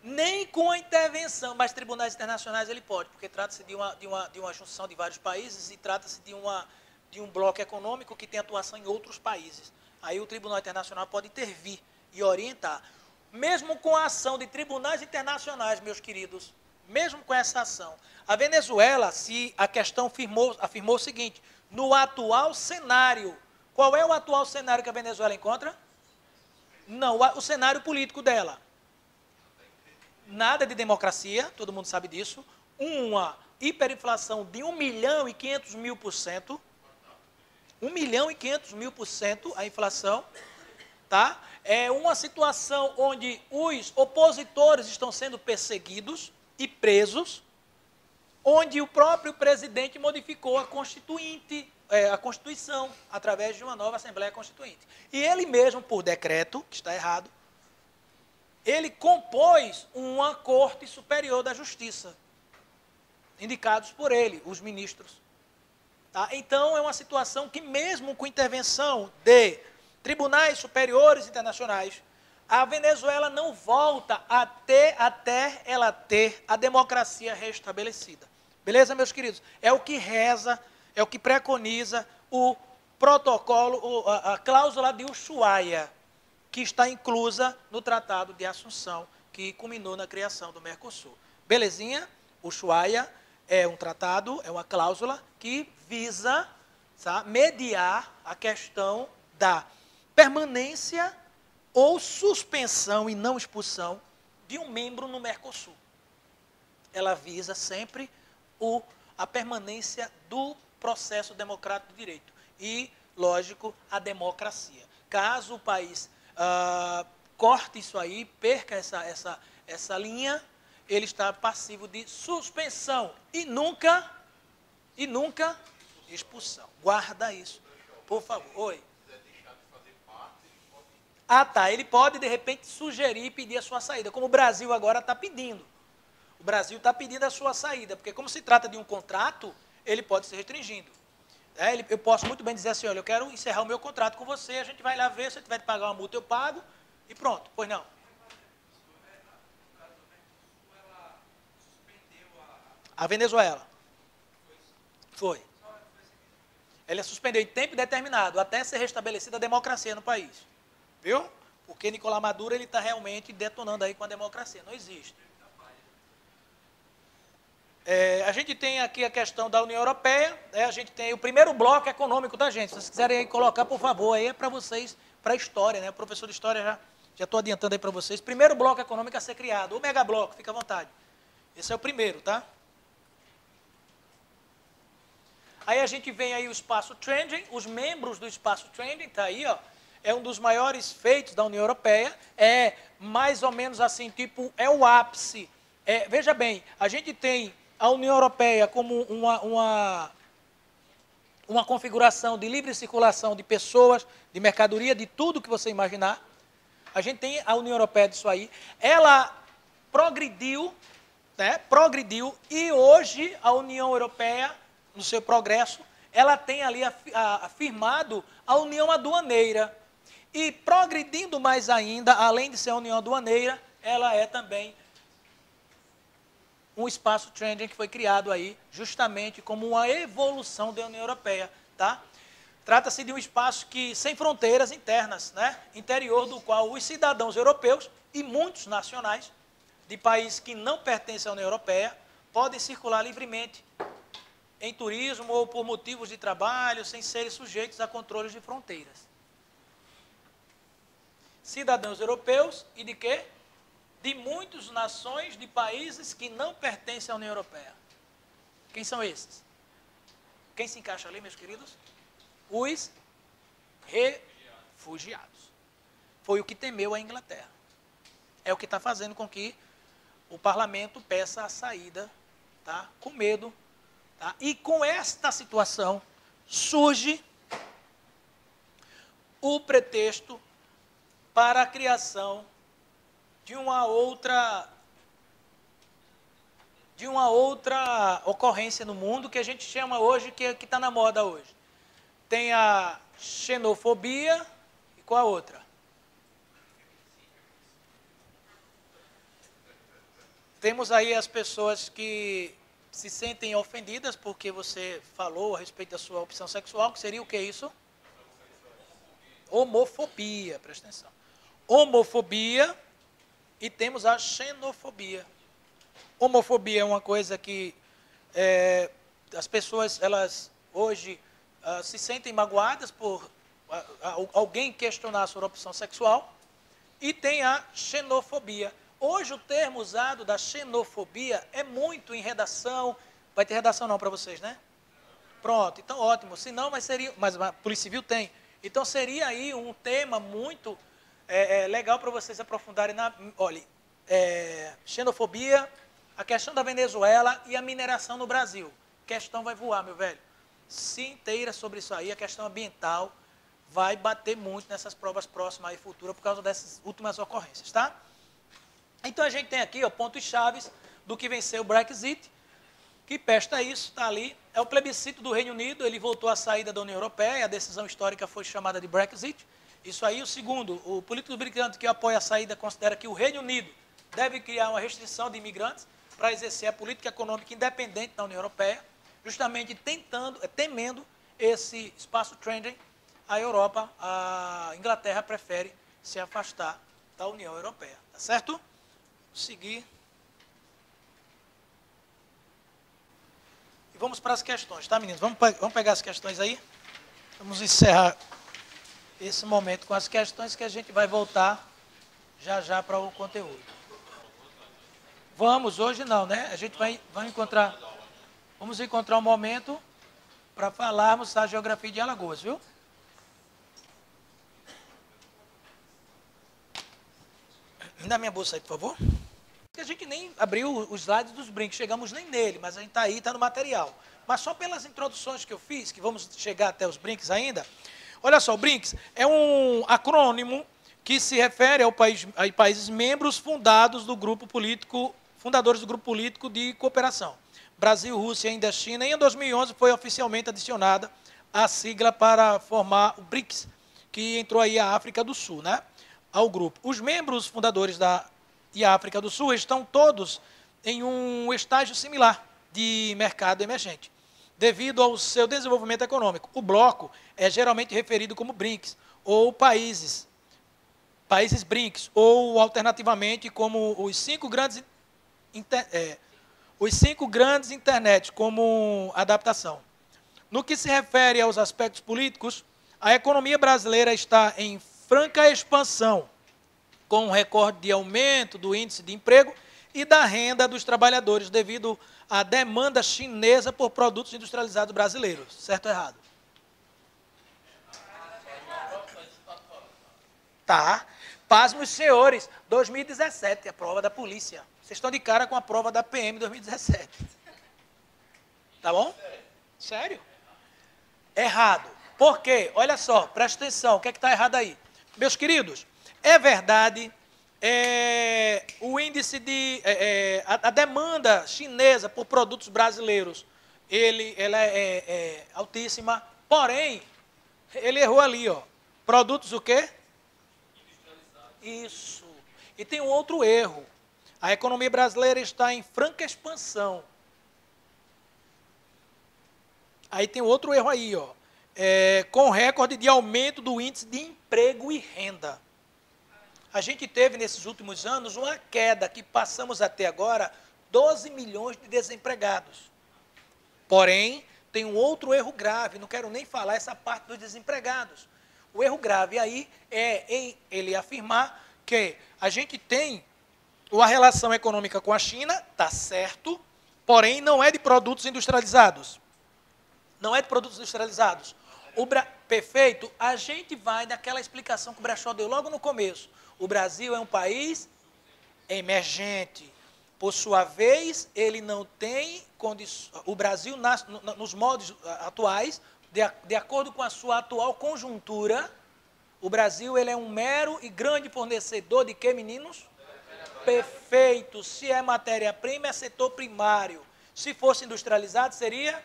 A: Nem com a intervenção, mas tribunais internacionais ele pode, porque trata-se de uma junção de vários países e trata-se de um bloco econômico que tem atuação em outros países. Aí o Tribunal Internacional pode intervir e orientar. Mesmo com a ação de tribunais internacionais, meus queridos, mesmo com essa ação, a Venezuela, se a questão afirmou o seguinte, no atual cenário, qual é o atual cenário que a Venezuela encontra? Não, o cenário político dela. Nada de democracia, todo mundo sabe disso. Uma hiperinflação de 1.500.000%. 1.500.000% a inflação. Tá? É uma situação onde os opositores estão sendo perseguidos e presos, onde o próprio presidente modificou a Constituição, através de uma nova Assembleia Constituinte. E ele mesmo, por decreto, que está errado, ele compôs uma Corte Superior da Justiça, indicados por ele, os ministros. Tá? Então, é uma situação que, mesmo com intervenção de tribunais superiores internacionais, a Venezuela não volta até ela ter a democracia restabelecida. Beleza, meus queridos? É o que reza, é o que preconiza o protocolo, a cláusula de Ushuaia, que está inclusa no Tratado de Assunção, que culminou na criação do Mercosul. Belezinha? Ushuaia é um tratado, é uma cláusula que visa, sabe, mediar a questão da permanência ou suspensão e não expulsão de um membro no Mercosul. Ela visa sempre a permanência do processo democrático de direito e, lógico, a democracia. Caso o país corte isso aí, perca essa linha, ele está passivo de suspensão e nunca expulsão. Guarda isso, por favor. Oi. Tá. Ele pode, de repente, sugerir e pedir a sua saída, como o Brasil agora está pedindo. O Brasil está pedindo a sua saída, porque como se trata de um contrato, ele pode se restringindo. Eu posso muito bem dizer assim, olha, eu quero encerrar o meu contrato com você, a gente vai lá ver, se eu tiver de pagar uma multa, eu pago, e pronto. Pois não. A Venezuela. Foi. Ela suspendeu em tempo determinado, até ser restabelecida a democracia no país. Viu? Porque Nicolás Maduro está realmente detonando aí com a democracia. Não existe. A gente tem aqui a questão da União Europeia, a gente tem o primeiro bloco econômico da gente. Se vocês quiserem aí colocar, por favor, aí é para vocês, para a história, né? O professor de história já estou adiantando aí para vocês. Primeiro bloco econômico a ser criado, o megabloco, fica à vontade. Esse é o primeiro, tá? Aí a gente vem aí o espaço Schengen, os membros do espaço Schengen, tá aí, ó. É um dos maiores feitos da União Europeia, é mais ou menos assim, tipo, é o ápice. Veja bem, a gente tem a União Europeia como uma configuração de livre circulação de pessoas, de mercadoria, de tudo que você imaginar. A gente tem a União Europeia disso aí. Ela progrediu, né? Progrediu, e hoje a União Europeia, no seu progresso, ela tem ali afirmado a União Aduaneira. E progredindo mais ainda, além de ser a União Aduaneira, ela é também um espaço Schengen que foi criado aí justamente como uma evolução da União Europeia, tá? Trata-se de um espaço que sem fronteiras internas, né? Interior do qual os cidadãos europeus e muitos nacionais de países que não pertencem à União Europeia podem circular livremente em turismo ou por motivos de trabalho, sem serem sujeitos a controles de fronteiras. Cidadãos europeus e de quê? De muitas nações, de países que não pertencem à União Europeia. Quem são esses? Quem se encaixa ali, meus queridos? Os refugiados. Foi o que temeu a Inglaterra. É o que está fazendo com que o parlamento peça a saída, tá? Com medo. Tá? E com esta situação surge o pretexto para a criação de uma outra ocorrência no mundo que a gente chama hoje, que está na moda hoje. Tem a xenofobia e qual a outra? Temos aí as pessoas que se sentem ofendidas porque você falou a respeito da sua opção sexual, que seria o que isso? Homofobia, presta atenção. Homofobia. E temos a xenofobia. Homofobia é uma coisa que as pessoas, elas hoje se sentem magoadas por alguém questionar a sua opção sexual. E tem a xenofobia. Hoje o termo usado da xenofobia é muito em redação. Vai ter redação não para vocês, né? Pronto, então ótimo. Se não, mas a Polícia Civil tem. Então seria aí um tema muito legal para vocês aprofundarem olha, xenofobia, a questão da Venezuela e a mineração no Brasil. Questão vai voar, meu velho. Se inteira sobre isso aí, a questão ambiental vai bater muito nessas provas próximas e futuras por causa dessas últimas ocorrências, tá? Então a gente tem aqui, ó, pontos chaves do que venceu o Brexit, que presta isso, está ali. É o plebiscito do Reino Unido, ele voltou à saída da União Europeia, a decisão histórica foi chamada de Brexit. Isso aí, o segundo, o político britânico que apoia a saída considera que o Reino Unido deve criar uma restrição de imigrantes para exercer a política econômica independente da União Europeia, justamente temendo esse espaço Schengen. A Europa, a Inglaterra prefere se afastar da União Europeia, tá certo? Vou seguir. E vamos para as questões, tá, meninos? Vamos pegar as questões aí. Vamos encerrar esse momento com as questões que a gente vai voltar já para o conteúdo. Vamos, hoje não, né? A gente vamos encontrar um momento para falarmos da geografia de Alagoas, viu? Me dá minha bolsa aí, por favor. A gente nem abriu os slides dos brinks, chegamos nem nele, mas a gente está aí, está no material. Mas só pelas introduções que eu fiz, que vamos chegar até os brinks ainda. Olha só, o BRICS é um acrônimo que se refere a países membros fundadores do grupo político de cooperação. Brasil, Rússia, Índia, China, e em 2011 foi oficialmente adicionada a sigla para formar o BRICS, que entrou aí a África do Sul, né, ao grupo. Os membros fundadores da África do Sul estão todos em um estágio similar de mercado emergente, devido ao seu desenvolvimento econômico. O bloco é geralmente referido como BRICS, ou países BRICS, ou alternativamente como os cinco grandes internet como adaptação. No que se refere aos aspectos políticos, a economia brasileira está em franca expansão, com um recorde de aumento do índice de emprego e da renda dos trabalhadores devido à demanda chinesa por produtos industrializados brasileiros. Certo ou errado? Tá. Pasmem os senhores, 2017, a prova da polícia. Vocês estão de cara com a prova da PM 2017. Tá bom? Sério? Errado. Por quê? Olha só, presta atenção, o que é que está errado aí? Meus queridos, é verdade, o índice de... a demanda chinesa por produtos brasileiros, ela é altíssima, porém, ele errou ali, ó. Produtos o quê? Isso. E tem um outro erro. A economia brasileira está em franca expansão. Aí tem outro erro aí, ó. Com recorde de aumento do índice de emprego e renda. A gente teve, nesses últimos anos, uma queda que passamos até agora 12 milhões de desempregados. Porém, tem um outro erro grave, não quero nem falar essa parte dos desempregados. O erro grave aí é em ele afirmar que a gente tem uma relação econômica com a China, está certo, porém não é de produtos industrializados. Não é de produtos industrializados. Perfeito, a gente vai daquela explicação que o Brechó deu logo no começo. O Brasil é um país emergente. Por sua vez, ele não tem condições. O Brasil, nos moldes atuais, de acordo com a sua atual conjuntura, o Brasil ele é um mero e grande fornecedor de quê, meninos? Perfeito. Se é matéria-prima, é setor primário. Se fosse industrializado, seria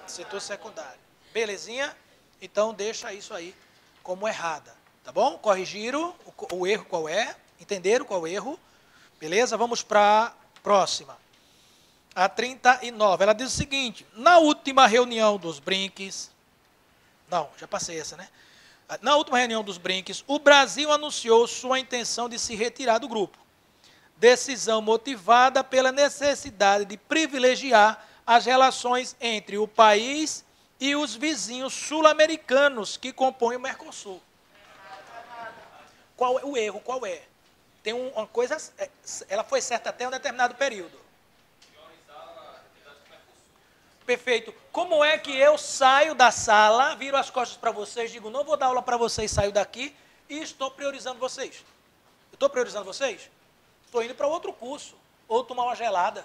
A: setor secundário. Belezinha? Então, deixa isso aí como errada. Tá bom? Corrigiram o erro qual é? Entenderam qual é o erro? Beleza? Vamos para a próxima. A 39. Ela diz o seguinte: na última reunião dos BRICS... Não, já passei essa, né? Na última reunião dos BRICS, o Brasil anunciou sua intenção de se retirar do grupo. Decisão motivada pela necessidade de privilegiar as relações entre o país e os vizinhos sul-americanos que compõem o Mercosul. Qual é o erro? Qual é? Tem uma coisa, ela foi certa até um determinado período. Perfeito. Como é que eu saio da sala, viro as costas para vocês, digo, não vou dar aula para vocês, saio daqui e estou priorizando vocês? Eu estou priorizando vocês? Estou indo para outro curso, ou tomar uma gelada.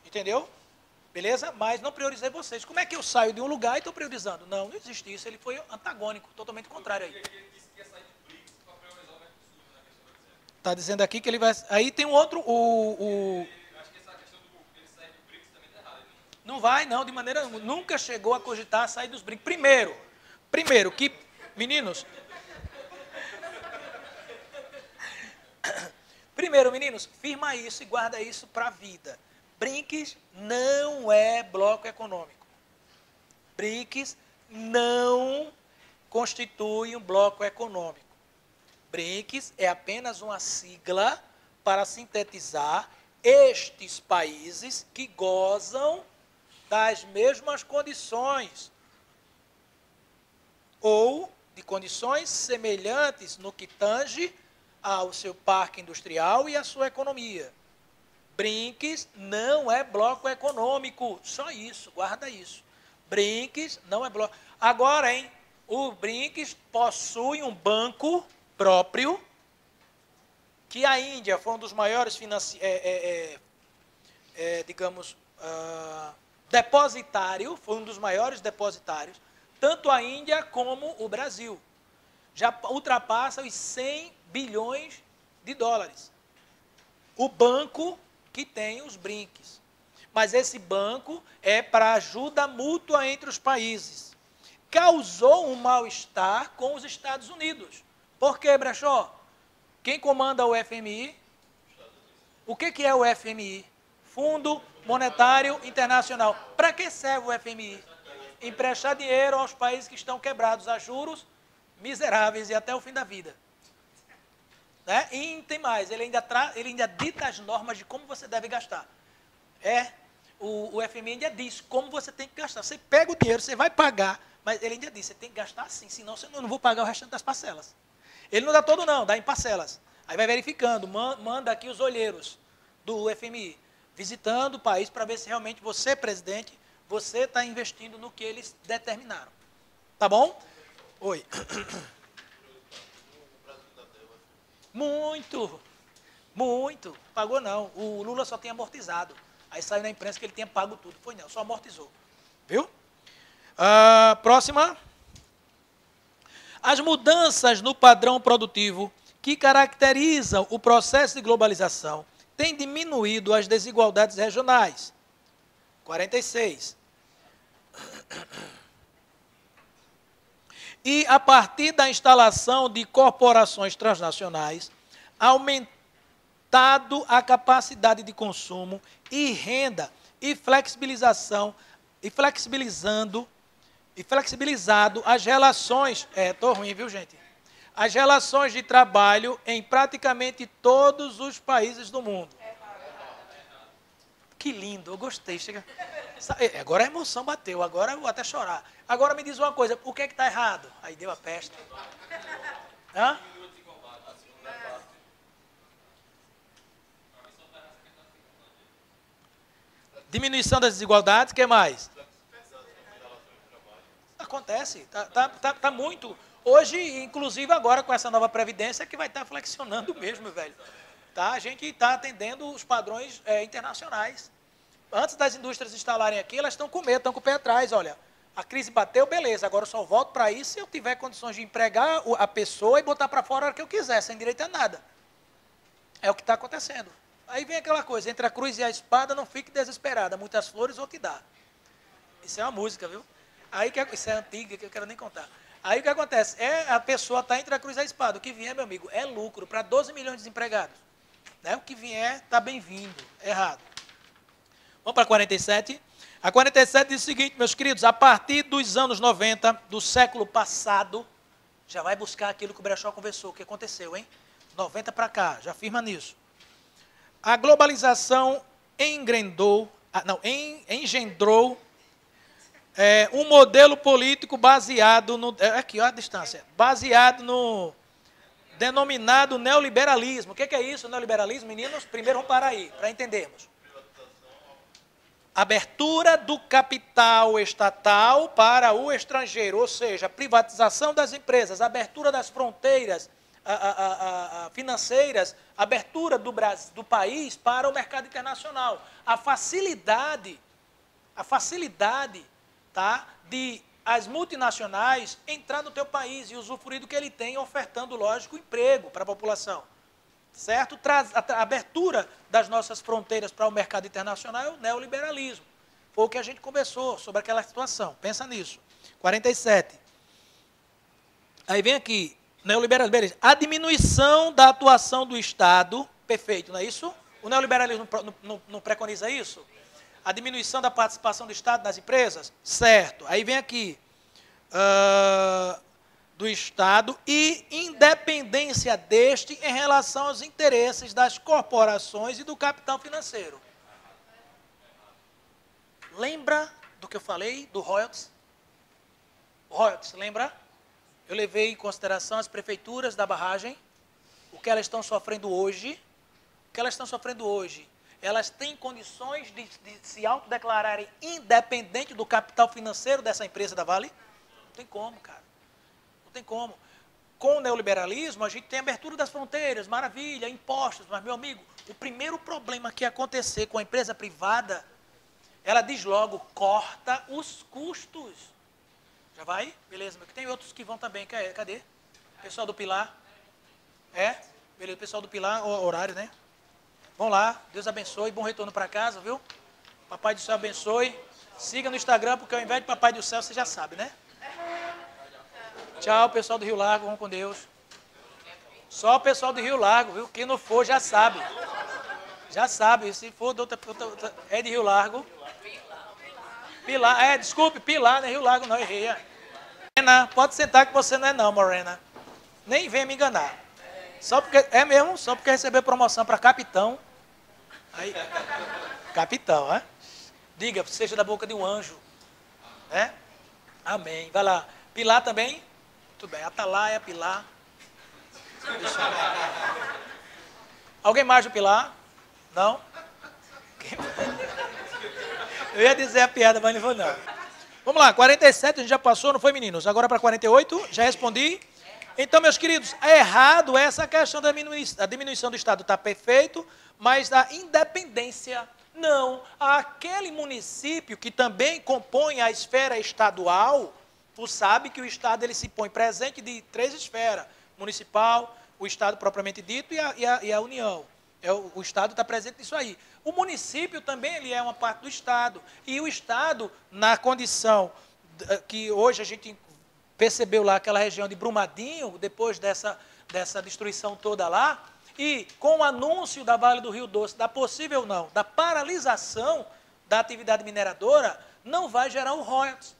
A: Entendeu? Beleza? Mas não priorizei vocês. Como é que eu saio de um lugar e estou priorizando? Não, não existe isso. Ele foi antagônico, totalmente contrário aí. Está dizendo aqui que ele vai... Aí tem um outro... Acho que essa questão do ele sair do BRICS também está errada. Não vai, não, de maneira... Nunca chegou a cogitar sair dos BRICS. Primeiro que... Meninos... Primeiro, meninos, firma isso e guarda isso para a vida. BRICS não é bloco econômico. BRICS não constitui um bloco econômico. BRICS é apenas uma sigla para sintetizar estes países que gozam das mesmas condições ou de condições semelhantes no que tange ao seu parque industrial e à sua economia. BRICS não é bloco econômico, só isso, guarda isso. BRICS não é bloco. Agora, hein, o BRICS possui um banco próprio, que a Índia foi um dos maiores depositário, foi um dos maiores depositários, tanto a Índia como o Brasil. Já ultrapassa os 100 bilhões de dólares. O banco que tem os BRICS. Mas esse banco é para ajuda mútua entre os países. Causou um mal-estar com os Estados Unidos. Por quê, Brechó? Quem comanda o FMI? O que é o FMI? Fundo Monetário Internacional. Para que serve o FMI? Emprestar dinheiro aos países que estão quebrados a juros miseráveis e até o fim da vida. Né? E tem mais, ele ainda dita as normas de como você deve gastar. O FMI ainda diz como você tem que gastar. Você pega o dinheiro, você vai pagar, mas ele ainda diz, você tem que gastar assim, senão eu não vou pagar o restante das parcelas. Ele não dá todo não, dá em parcelas. Aí vai verificando, manda aqui os olheiros do FMI, visitando o país para ver se realmente você, presidente, você está investindo no que eles determinaram. Tá bom? Oi. Muito. Pagou não. O Lula só tem amortizado. Aí saiu na imprensa que ele tinha pago tudo. Foi não, só amortizou. Viu? Próxima. As mudanças no padrão produtivo que caracterizam o processo de globalização têm diminuído as desigualdades regionais. 46. E, a partir da instalação de corporações transnacionais, aumentado a capacidade de consumo e renda e flexibilizado as relações, estou ruim, viu, gente? As relações de trabalho em praticamente todos os países do mundo. Que lindo, eu gostei. Agora a emoção bateu, agora eu vou até chorar. Agora me diz uma coisa, o que é que está errado? Aí deu a peste. Hã? Diminuição das desigualdades, o que mais? Acontece, tá muito. Hoje, inclusive agora com essa nova Previdência, que vai estar flexionando mesmo, velho. Tá? A gente está atendendo os padrões internacionais. Antes das indústrias instalarem aqui, elas estão com medo, estão com o pé atrás. Olha, a crise bateu, beleza, agora eu só volto para isso se eu tiver condições de empregar a pessoa e botar para fora a hora que eu quiser, sem direito a nada. É o que está acontecendo. Aí vem aquela coisa, entre a cruz e a espada, não fique desesperada, muitas flores vou te dar. Isso é uma música, viu? Aí isso é antiga, que eu quero nem contar. Aí o que acontece? A pessoa está entre a cruz e a espada. O que vier, meu amigo, é lucro para 12 milhões de desempregados. Né? O que vier está bem-vindo. Errado. Vamos para a 47. A 47 diz o seguinte, meus queridos, a partir dos anos 90, do século passado, já vai buscar aquilo que o Brechó conversou, o que aconteceu, hein? 90 para cá, já firma nisso. A globalização engendrou um modelo político baseado no... Aqui, ó, a distância. Baseado no denominado neoliberalismo. O que é isso, neoliberalismo? Meninos, primeiro vamos parar aí, para entendermos. Abertura do capital estatal para o estrangeiro, ou seja, privatização das empresas, abertura das fronteiras financeiras, abertura do país para o mercado internacional. A facilidade tá, de as multinacionais entrar no teu país e usufruir do que ele tem, ofertando, lógico, emprego para a população. Certo? A abertura das nossas fronteiras para o mercado internacional é o neoliberalismo. Foi o que a gente conversou sobre aquela situação. Pensa nisso. 47. Aí vem aqui, neoliberalismo. A diminuição da atuação do Estado, perfeito, não é isso? O neoliberalismo não preconiza isso? A diminuição da participação do Estado nas empresas? Certo. Aí vem aqui, do Estado e independência deste em relação aos interesses das corporações e do capital financeiro. Lembra do que eu falei, do royalties? Royalties, lembra? Eu levei em consideração as prefeituras da barragem, o que elas estão sofrendo hoje. O que elas estão sofrendo hoje? Elas têm condições de se autodeclararem independente do capital financeiro dessa empresa da Vale? Não tem como, cara. Não tem como. Com o neoliberalismo, a gente tem abertura das fronteiras, maravilha, impostos, mas, meu amigo, o primeiro problema que ia acontecer com a empresa privada, ela diz logo, corta os custos. Já vai? Beleza, mas tem outros que vão também. Cadê? Pessoal do Pilar? Beleza, pessoal do Pilar, horário, né? Vão lá, Deus abençoe, bom retorno para casa, viu? Papai do céu abençoe. Siga no Instagram, porque ao invés de Papai do céu, você já sabe, né? Tchau, pessoal do Rio Largo, vamos com Deus. Só o pessoal do Rio Largo, viu? Quem não for já sabe. Já sabe, se for de outra é de Rio Largo. Pilar, desculpe, Pilar, não é Rio Largo, não, errei. Morena, pode sentar que você não é não, Morena. Nem venha me enganar. Só porque, só porque recebeu promoção para capitão. Aí, capitão, né? Diga, seja da boca de um anjo. Né? Amém. Vai lá. Pilar também? Muito bem. Atalaia, Pilar. Alguém mais do Pilar? Não? Eu ia dizer a piada, mas não vou não. Vamos lá, 47 a gente já passou, não foi, meninos? Agora para 48, já respondi. Então, meus queridos, é errado essa questão da diminuição do Estado, está perfeito, mas da independência, não. Aquele município que também compõe a esfera estadual, tu sabe que o Estado ele se põe presente de 3 esferas, municipal, o Estado propriamente dito e a União. O Estado está presente nisso aí. O município também ele é uma parte do Estado. E o Estado, na condição que hoje a gente percebeu lá, aquela região de Brumadinho, depois dessa destruição toda lá, e com o anúncio da Vale do Rio Doce, da possível não, da paralisação da atividade mineradora, não vai gerar um royalties.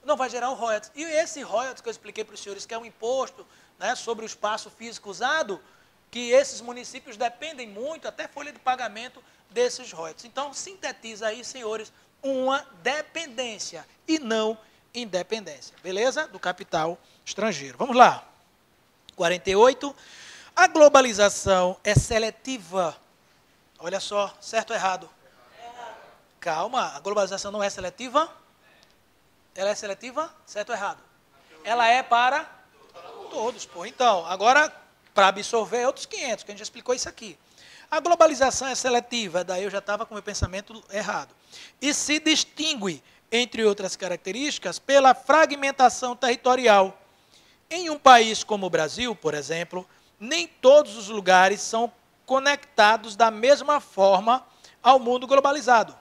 A: Não vai gerar um royalties. E esse royalties que eu expliquei para os senhores, que é um imposto, né, sobre o espaço físico usado, que esses municípios dependem muito, até folha de pagamento desses royalties. Então, sintetiza aí, senhores, uma dependência e não independência, beleza? Do capital estrangeiro. Vamos lá. 48. A globalização é seletiva. Olha só, certo ou errado? Calma, a globalização não é seletiva? Ela é seletiva? Certo ou errado? Ela é para todos, pô. Então, agora, para absorver outros 500, que a gente já explicou isso aqui. A globalização é seletiva, daí eu já estava com o meu pensamento errado. E se distingue, entre outras características, pela fragmentação territorial. Em um país como o Brasil, por exemplo, nem todos os lugares são conectados da mesma forma ao mundo globalizado.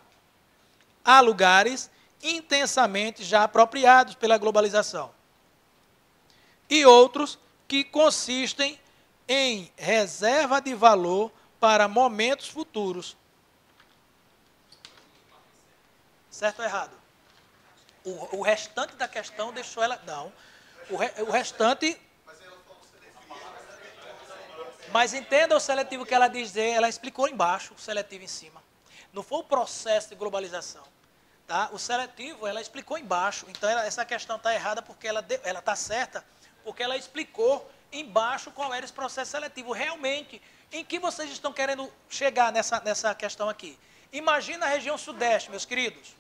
A: Há lugares intensamente já apropriados pela globalização. E outros que consistem em reserva de valor para momentos futuros. Certo ou errado? O restante da questão deixou ela... Não. O restante... Mas entenda o seletivo que ela diz, ela explicou embaixo, o seletivo em cima. Não foi o processo de globalização. Tá? O seletivo, ela explicou embaixo. Então, essa questão está errada porque ela está certa, porque ela explicou embaixo qual era esse processo seletivo. Realmente, em que vocês estão querendo chegar nessa questão aqui? Imagina a região sudeste, meus queridos.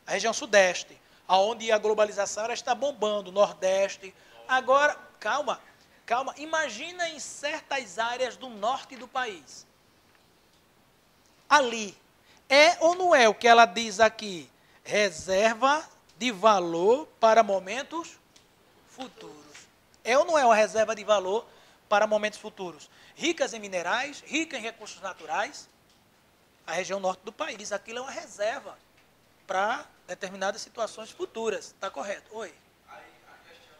A: A região sudeste, onde a globalização ela está bombando, nordeste. Agora, calma. Imagina em certas áreas do norte do país. Ali, é ou não é o que ela diz aqui? Reserva de valor para momentos futuros. É ou não é uma reserva de valor para momentos futuros? Ricas em minerais, rica em recursos naturais. A região norte do país, aquilo é uma reserva para determinadas situações futuras. Está correto? Oi.
B: Aí a questão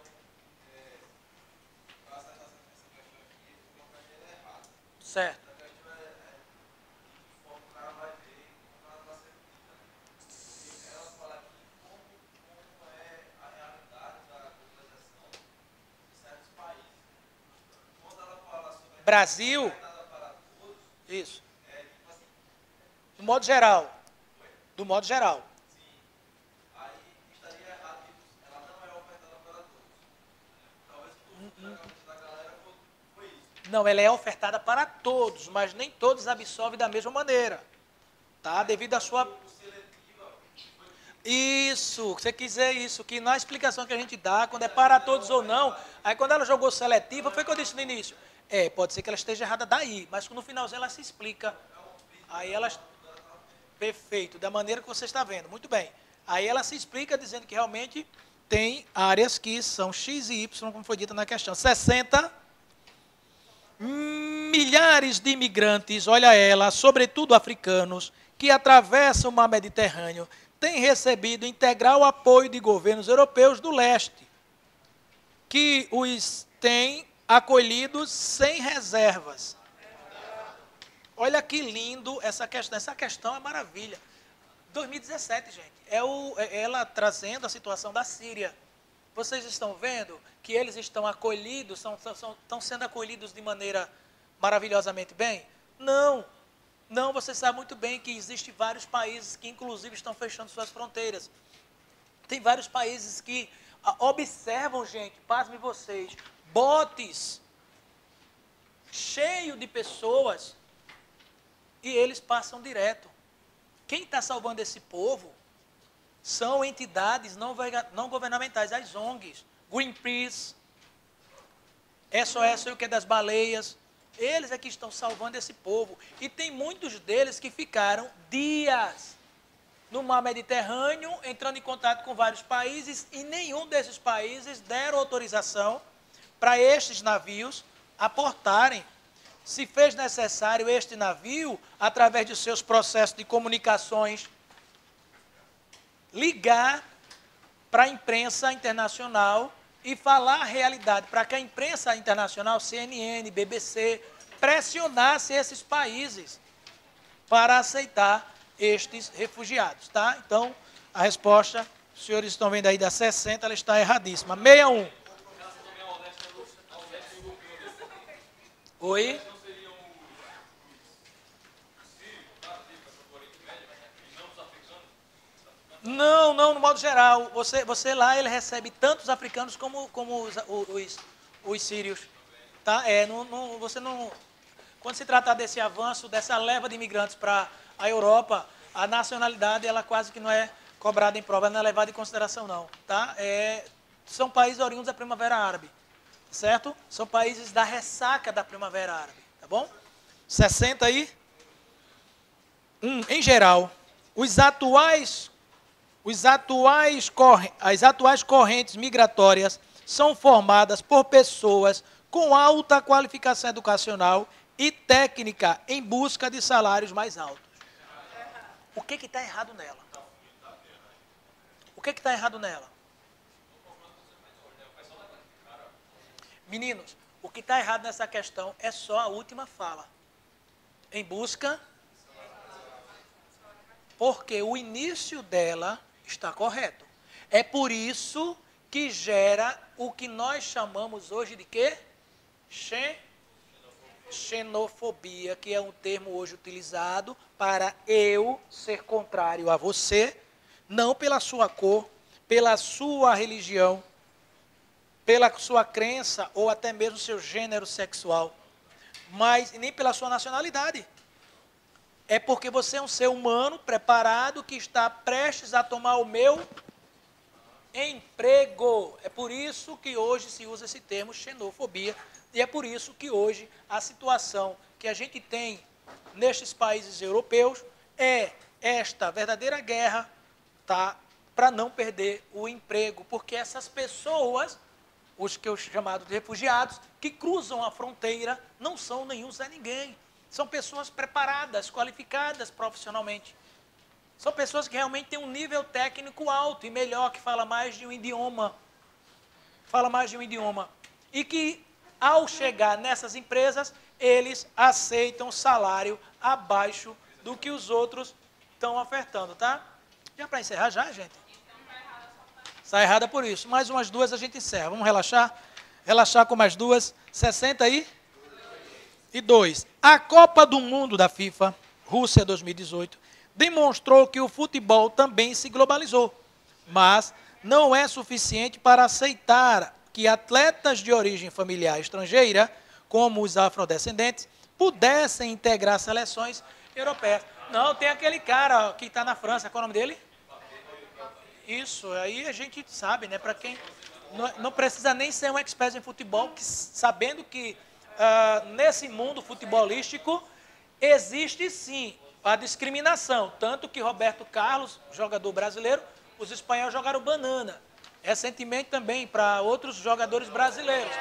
B: para acertar essa questão aqui, uma coisa é errada.
A: Certo.
B: A questão como o cara vai ver como ela está sendo dita. Ela fala aqui como é a realidade da globalização de certos países. Quando ela fala sobre
A: Brasil.
B: para todos,
A: Isso.
B: tipo assim,
A: Do modo geral. Do modo geral.
B: aí estaria errado que ela não é ofertada para todos. Talvez o da galera foi isso.
A: Não, ela é ofertada para todos, mas nem todos absorvem da mesma maneira. Tá? Devido à sua... Isso, você quiser isso, que na explicação que a gente dá, quando é para todos ou não, aí quando ela jogou seletiva, foi o que eu disse no início. Pode ser que ela esteja errada daí, mas no finalzinho ela se explica. Aí ela... Perfeito, da maneira que você está vendo, muito bem. Aí ela se explica dizendo que realmente tem áreas que são X e Y, como foi dito na questão. 60 milhares de imigrantes, olha ela, sobretudo africanos, que atravessam o mar Mediterrâneo têm recebido integral apoio de governos europeus do leste, que os têm acolhidos sem reservas. Olha que lindo essa questão. Essa questão é maravilha. 2017, gente, ela trazendo a situação da Síria. Vocês estão vendo que eles estão acolhidos, estão sendo acolhidos de maneira maravilhosamente bem? Não. Não, você sabe muito bem que existem vários países que, inclusive, estão fechando suas fronteiras. Tem vários países que observam, gente, pasmem vocês, botes cheios de pessoas e eles passam direto. Quem está salvando esse povo são entidades não governamentais, as ONGs, Greenpeace, SOS, o que é das baleias. Eles é que estão salvando esse povo. E tem muitos deles que ficaram dias no mar Mediterrâneo, entrando em contato com vários países, e nenhum desses países deram autorização para estes navios aportarem. Se fez necessário este navio, através de seus processos de comunicações, ligar para a imprensa internacional e falar a realidade, para que a imprensa internacional, CNN, BBC, pressionasse esses países para aceitar estes refugiados, tá? Então, a resposta, os senhores estão vendo aí da 60, ela está erradíssima. 61. Oi? Não, no modo geral. Você lá, ele recebe tanto os africanos como os sírios. Tá? Você não... Quando se trata desse avanço, dessa leva de imigrantes para a Europa, a nacionalidade, ela quase que não é cobrada em prova, não é levada em consideração, não. Tá? São países oriundos da Primavera Árabe. Certo? São países da ressaca da Primavera Árabe. Tá bom? 60 aí. Em geral, as atuais correntes migratórias são formadas por pessoas com alta qualificação educacional e técnica em busca de salários mais altos. O que está errado nela? O que está errado nela? Meninos, o que está errado nessa questão é só a última fala. Em busca... Porque o início dela está correto. É por isso que gera o que nós chamamos hoje de quê? Xenofobia, que é um termo hoje utilizado para eu ser contrário a você, não pela sua cor, pela sua religião, pela sua crença ou até mesmo seu gênero sexual, mas nem pela sua nacionalidade. É porque você é um ser humano preparado que está prestes a tomar o meu emprego. É por isso que hoje se usa esse termo xenofobia. E é por isso que hoje a situação que a gente tem nestes países europeus é esta verdadeira guerra, tá, para não perder o emprego. Porque essas pessoas, os que eu chamo de refugiados, que cruzam a fronteira, não são nenhum Zé Ninguém. São pessoas preparadas, qualificadas profissionalmente. São pessoas que realmente têm um nível técnico alto e melhor, que fala mais de um idioma. Fala mais de um idioma. E que, ao chegar nessas empresas, eles aceitam salário abaixo do que os outros estão ofertando, tá? Já para encerrar já, gente? Está errada por isso. Mais umas duas a gente encerra. Vamos relaxar? Relaxar com mais duas. 62. A Copa do Mundo da FIFA, Rússia 2018, demonstrou que o futebol também se globalizou, mas não é suficiente para aceitar que atletas de origem familiar estrangeira, como os afrodescendentes, pudessem integrar seleções europeias. Não, tem aquele cara ó, que está na França, qual é o nome dele? Isso, aí a gente sabe, né? Para quem não precisa nem ser um expert em futebol, que, sabendo que nesse mundo futebolístico existe sim a discriminação, tanto que Roberto Carlos, jogador brasileiro, os espanhóis jogaram banana, recentemente também para outros jogadores brasileiros.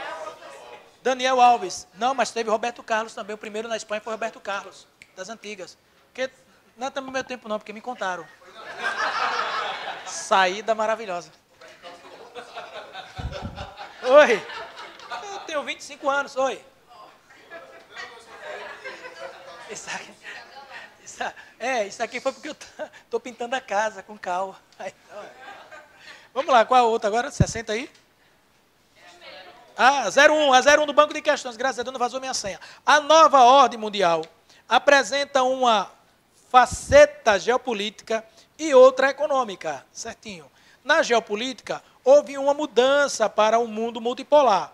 A: Daniel Alves, não, mas teve Roberto Carlos também, o primeiro na Espanha foi Roberto Carlos, das antigas, porque Não é também no meu tempo não, porque me contaram. Saída maravilhosa. Oi. Eu tenho 25 anos, oi. Isso aqui foi porque eu tô pintando a casa com cal. Vamos lá, qual a outra agora? 60 aí? Ah, 01, a 01 do Banco de Questões. Graças a Deus não vazou minha senha. A nova ordem mundial apresenta uma faceta geopolítica e outra econômica, certinho. Na geopolítica, houve uma mudança para um mundo multipolar,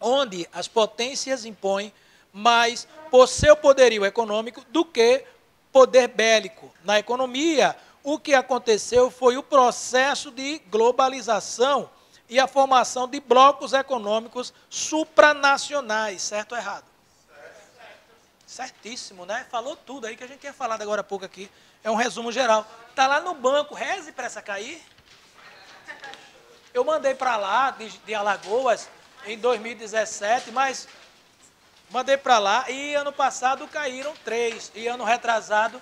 A: onde as potências impõem mais por seu poderio econômico do que poder bélico. Na economia, o que aconteceu foi o processo de globalização e a formação de blocos econômicos supranacionais, certo ou errado? Certíssimo, né? Falou tudo aí que a gente tinha falado agora há pouco aqui. É um resumo geral. Está lá no banco, reze para essa cair. Eu mandei para lá, de Alagoas, em 2017, mas mandei para lá e ano passado caíram 3. E ano retrasado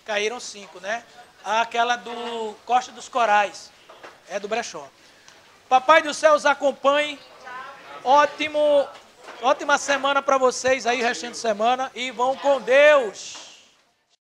A: caíram 5, né? Aquela do Costa dos Corais, é do Brechó. Papai do céu os acompanhe. Ótima semana para vocês aí, restinho de semana. E vão com Deus.